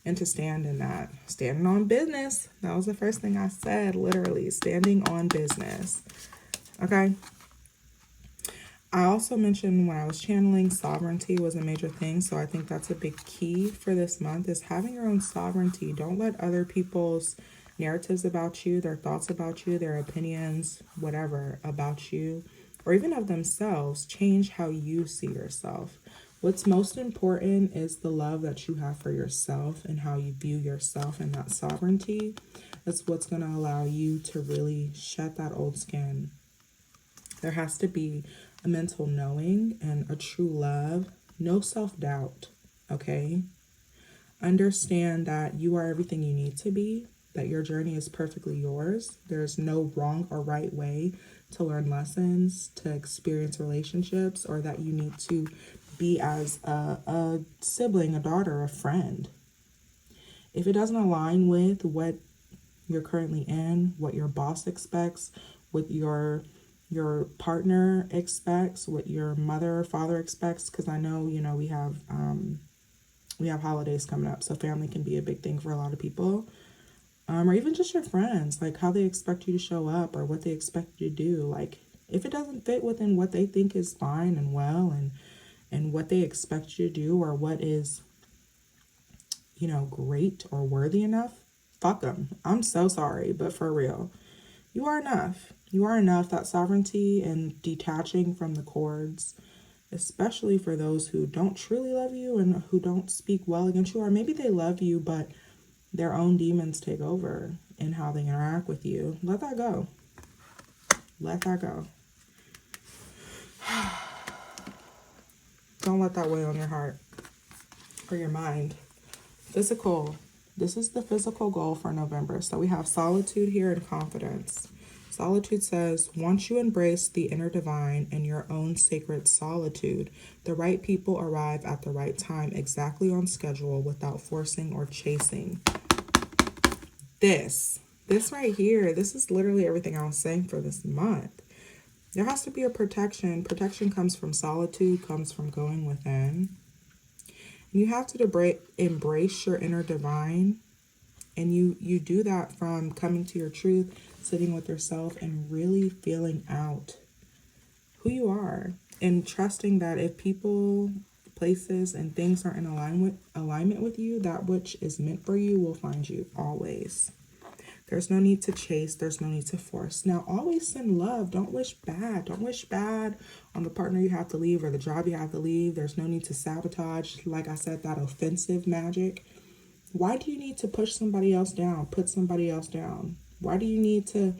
and to stand in that. Standing on business. That was the first thing I said, literally. Standing on business. Okay. I also mentioned when I was channeling, sovereignty was a major thing. So I think that's a big key for this month, is having your own sovereignty. Don't let other people's narratives about you, their thoughts about you, their opinions, whatever about you, or even of themselves, change how you see yourself. What's most important is the love that you have for yourself and how you view yourself, and that sovereignty. That's what's going to allow you to really shed that old skin. There has to be a mental knowing and a true love, no self-doubt, okay? Understand that you are everything you need to be, that your journey is perfectly yours. There's no wrong or right way to learn lessons, to experience relationships, or that you need to be as a sibling, a daughter, a friend. If it doesn't align with what you're currently in, what your boss expects, what your partner expects, what your mother or father expects, because I know, we have holidays coming up, so family can be a big thing for a lot of people. Or even just your friends, like how they expect you to show up or what they expect you to do. Like if it doesn't fit within what they think is fine and well and what they expect you to do, or what is, great or worthy enough, fuck them. I'm so sorry, but for real, you are enough. You are enough. That sovereignty and detaching from the cords, especially for those who don't truly love you and who don't speak well against you, or maybe they love you, but their own demons take over in how they interact with you. Let that go. Let that go. Don't let that weigh on your heart or your mind. Physical. This is the physical goal for November. So we have solitude here and confidence. Solitude says, once you embrace the inner divine and your own sacred solitude, the right people arrive at the right time, exactly on schedule, without forcing or chasing. This right here, this is literally everything I was saying for this month. There has to be a protection. Protection comes from solitude, comes from going within. You have to embrace your inner divine. And you do that from coming to your truth, sitting with yourself, and really feeling out who you are. And trusting that if people, places, and things are in alignment with you, that which is meant for you will find you always. There's no need to chase. There's no need to force. Now, always send love. Don't wish bad. Don't wish bad on the partner you have to leave or the job you have to leave. There's no need to sabotage, like I said, that offensive magic. Why do you need to push somebody else down, put somebody else down? Why do you need to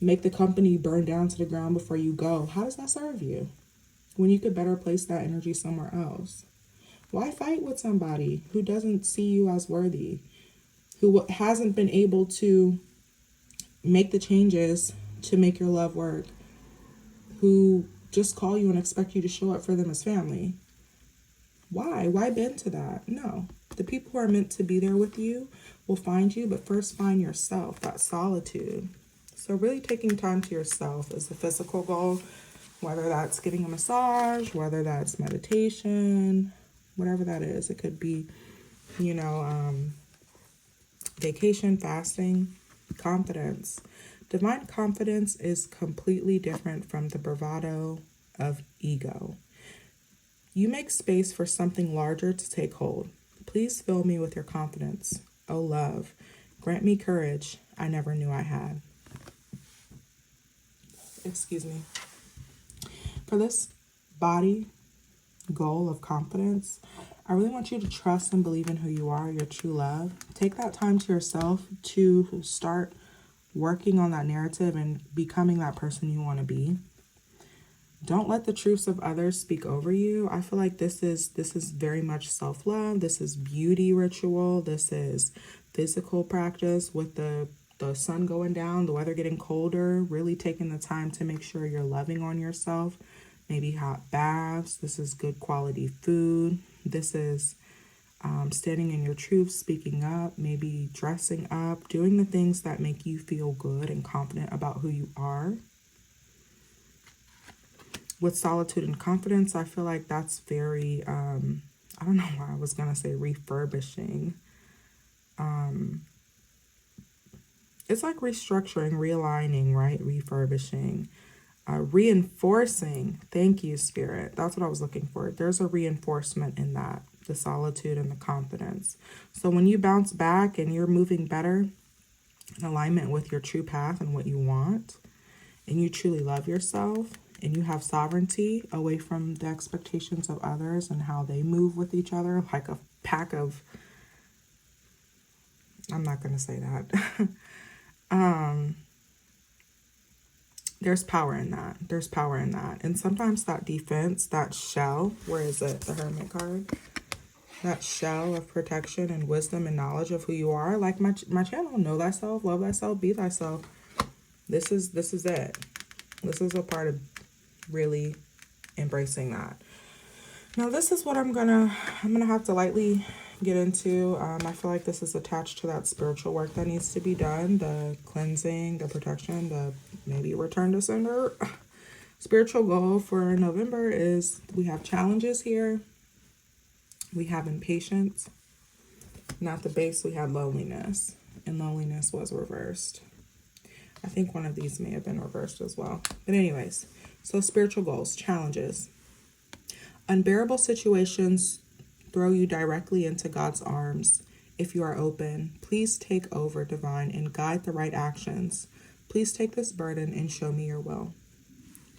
make the company burn down to the ground before you go. How does that serve you when you could better place that energy somewhere else? Why fight with somebody who doesn't see you as worthy, who hasn't been able to make the changes to make your love work, who just call you and expect you to show up for them as family? Why? Why bend to that? No. The people who are meant to be there with you will find you, but first find yourself, that solitude. So really taking time to yourself is a physical goal, whether that's getting a massage, whether that's meditation, whatever that is. It could be, vacation, fasting, confidence. Divine confidence is completely different from the bravado of ego. You make space for something larger to take hold. Please fill me with your confidence. Oh, love, grant me courage I never knew I had. Excuse me. For this body goal of confidence, I really want you to trust and believe in who you are, your true love. Take that time to yourself to start working on that narrative and becoming that person you want to be. Don't let the truths of others speak over you. I feel like this is very much self-love. This is beauty ritual. This is physical practice with the sun going down, the weather getting colder, really taking the time to make sure you're loving on yourself. Maybe hot baths. This is good quality food. This is standing in your truth, speaking up, maybe dressing up, doing the things that make you feel good and confident about who you are. With solitude and confidence, I feel like that's very, I don't know why I was going to say refurbishing. It's like restructuring, realigning, right? Refurbishing, reinforcing. Thank you, Spirit. That's what I was looking for. There's a reinforcement in that, the solitude and the confidence. So when you bounce back and you're moving better in alignment with your true path and what you want, and you truly love yourself, and you have sovereignty away from the expectations of others and how they move with each other, like a pack of, I'm not going to say that. There's power in that. There's power in that. And sometimes that defense, that shell, where is it? The Hermit card. That shell of protection and wisdom and knowledge of who you are. Like my channel, know thyself, love thyself, be thyself. This is it. This is a part of really embracing that. Now this is what I'm gonna have to lightly get into. I feel like this is attached to that spiritual work that needs to be done, the cleansing, the protection, the maybe return to sender. Spiritual goal for November is we have challenges here. We have impatience. Not the base, we had loneliness, and loneliness was reversed. I think one of these may have been reversed as well. But anyways, so spiritual goals, challenges. Unbearable situations throw you directly into God's arms. If you are open, please take over, divine, and guide the right actions. Please take this burden and show me your will.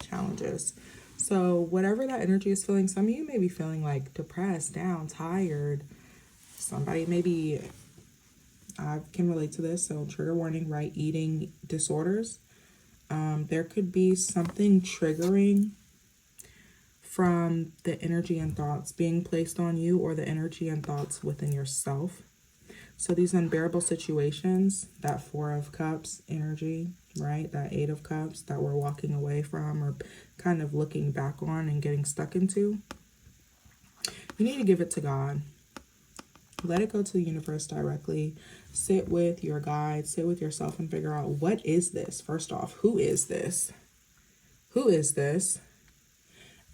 Challenges. So whatever that energy is feeling, some of you may be feeling like depressed, down, tired. Somebody maybe, I can relate to this, so trigger warning, right? Eating disorders. There could be something triggering from the energy and thoughts being placed on you, or the energy and thoughts within yourself. So these unbearable situations, that 4 of Cups energy, right? That 8 of Cups that we're walking away from or kind of looking back on and getting stuck into, you need to give it to God. Let it go to the universe directly. Sit with your guide, sit with yourself and figure out, what is this? First off, who is this? Who is this?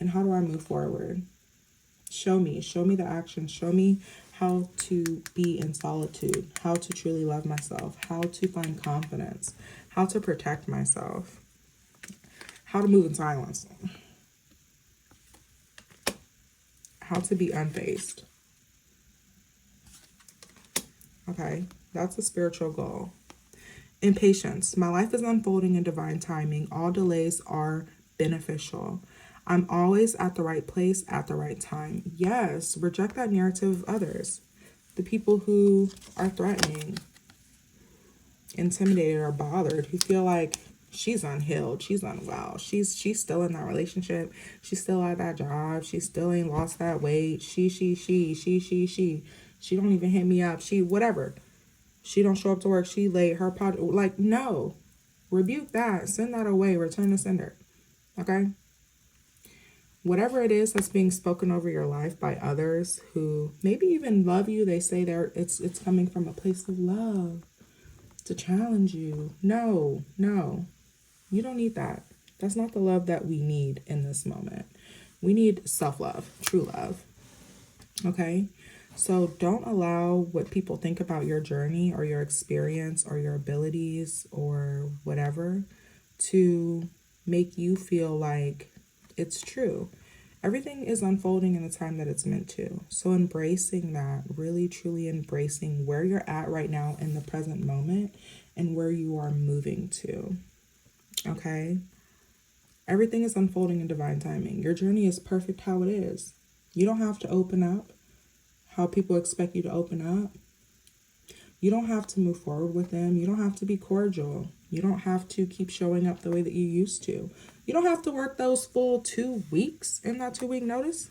And how do I move forward? Show me the action. Show me how to be in solitude, how to truly love myself, how to find confidence, how to protect myself, how to move in silence, how to be unfazed. Okay, that's a spiritual goal. Impatience. My life is unfolding in divine timing. All delays are beneficial. I'm always at the right place at the right time. Yes, reject that narrative of others. The people who are threatening, intimidated, or bothered, who feel like she's unhealed. She's unwell. She's still in that relationship. She's still at that job. She still ain't lost that weight. She don't even hit me up. She, whatever. She don't show up to work. She late. Her pod, like, no. Rebuke that. Send that away. Return to sender. Okay? Whatever it is that's being spoken over your life by others who maybe even love you, they say it's coming from a place of love to challenge you. No. You don't need that. That's not the love that we need in this moment. We need self-love, true love. Okay? So don't allow what people think about your journey or your experience or your abilities or whatever to make you feel like it's true. Everything is unfolding in the time that it's meant to. So embracing that, really truly embracing where you're at right now in the present moment and where you are moving to. Okay? Everything is unfolding in divine timing. Your journey is perfect how it is. You don't have to open up how people expect you to open up. You don't have to move forward with them. You don't have to be cordial. You don't have to keep showing up the way that you used to. You don't have to work those full 2 weeks in that 2-week notice.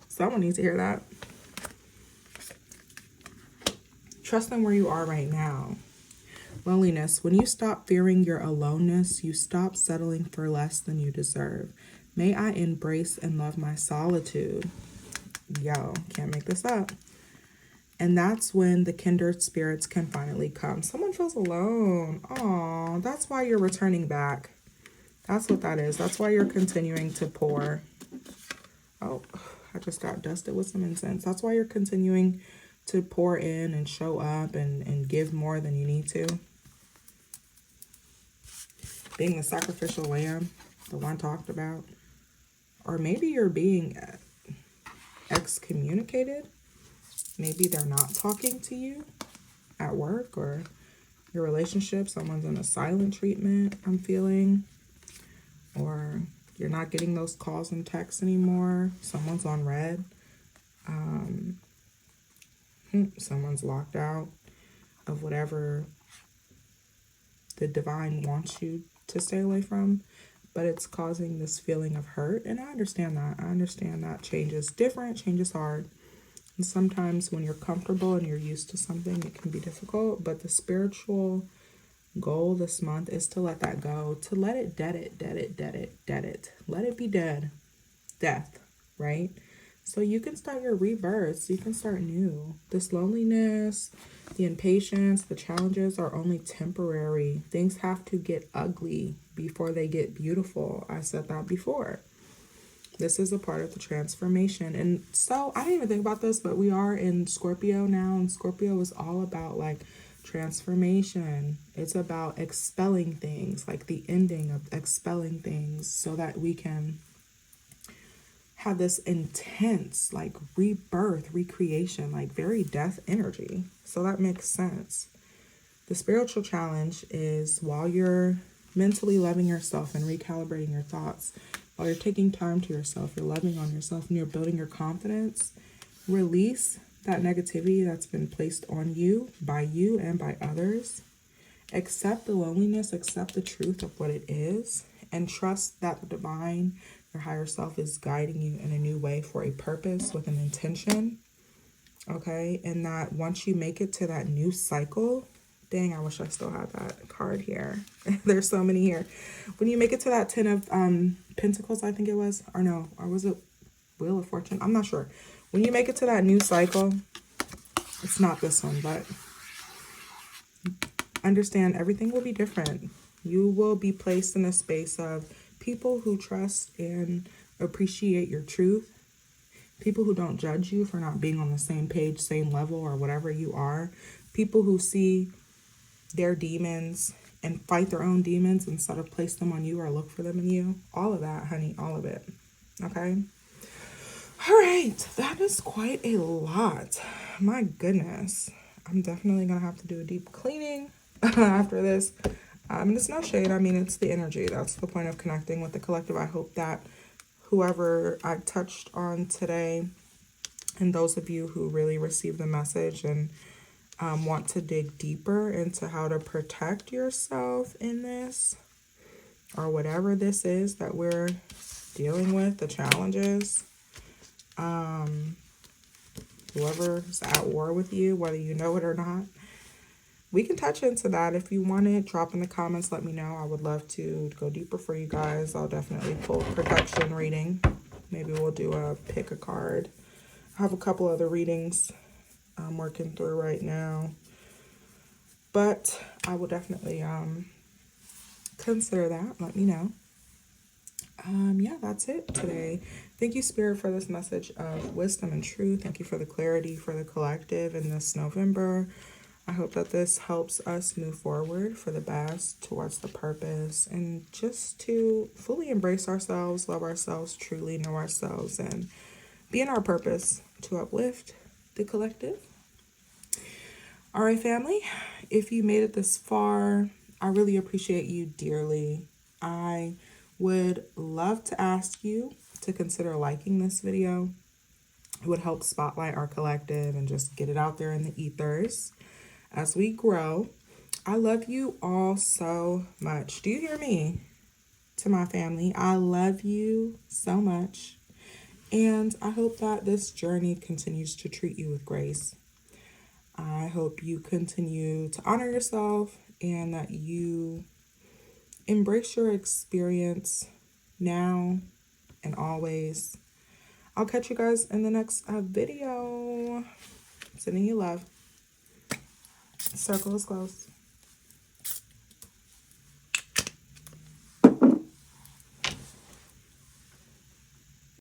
Someone needs to hear that. Trust in where you are right now. Loneliness. When you stop fearing your aloneness, you stop settling for less than you deserve. May I embrace and love my solitude. Yo, can't make this up. And that's when the kindred spirits can finally come. Someone feels alone. Oh, that's why you're returning back. That's what that is. That's why you're continuing to pour. Oh, I just got dusted with some incense. That's why you're continuing to pour in and show up and give more than you need to. Being the sacrificial lamb, the one talked about. Or maybe you're being excommunicated. Maybe they're not talking to you at work or your relationship. Someone's in a silent treatment, I'm feeling. Or you're not getting those calls and texts anymore. Someone's on red. Someone's locked out of whatever the divine wants you to stay away from. But it's causing this feeling of hurt. And I understand that. I understand that change is different. Change is hard. And sometimes when you're comfortable and you're used to something, it can be difficult. But the spiritual goal this month is to let that go. To let it dead it. Let it be dead. Death, right? So you can start your rebirths. You can start new. This loneliness, the impatience, the challenges are only temporary. Things have to get ugly before they get beautiful. I said that before. This is a part of the transformation. And so I didn't even think about this, but we are in Scorpio now. And Scorpio is all about like transformation. It's about expelling things, like the ending of expelling things so that we can have this intense like rebirth, recreation, like very death energy. So that makes sense. The spiritual challenge is while you're mentally loving yourself and recalibrating your thoughts, while you're taking time to yourself, you're loving on yourself and you're building your confidence, release that negativity that's been placed on you and by others. Accept the loneliness, accept the truth of what it is, and trust that the divine, your higher self, is guiding you in a new way for a purpose with an intention. Okay? And that once you make it to that new cycle, dang, I wish I still had that card here. There's so many here. When you make it to that 10 of Pentacles, I think it was, or was it Wheel of Fortune? I'm not sure. When you make it to that new cycle, it's not this one, but understand everything will be different. You will be placed in a space of people who trust and appreciate your truth. People who don't judge you for not being on the same page, same level, or whatever you are. People who see their demons and fight their own demons instead of place them on you or look for them in you. All of that, honey, all of it. Okay? All right, that is quite a lot. My goodness. I'm definitely going to have to do a deep cleaning after this. And it's no shade. I mean, it's the energy. That's the point of connecting with the collective. I hope that whoever I touched on today and those of you who really received the message and want to dig deeper into how to protect yourself in this, or whatever this is that we're dealing with, the challenges. Whoever's at war with you, whether you know it or not, we can touch into that. If you want it, drop in the comments, let me know. I would love to go deeper for you guys. I'll definitely pull a protection reading. Maybe we'll do a pick a card. I have a couple other readings I'm working through right now, but I will definitely consider that. Let me know. Yeah, that's it today. Thank you, Spirit, for this message of wisdom and truth. Thank you for the clarity for the collective in this November. I hope that this helps us move forward for the best towards the purpose, and just to fully embrace ourselves, love ourselves, truly know ourselves, and be in our purpose to uplift the collective. All right, family, if you made it this far, I really appreciate you dearly. I would love to ask you to consider liking this video. It would help spotlight our collective and just get it out there in the ethers as we grow. I love you all so much. Do you hear me? To my family, I love you so much. And I hope that this journey continues to treat you with grace. I hope you continue to honor yourself and that you embrace your experience now and always. I'll catch you guys in the next video. Sending you love. Circle is closed.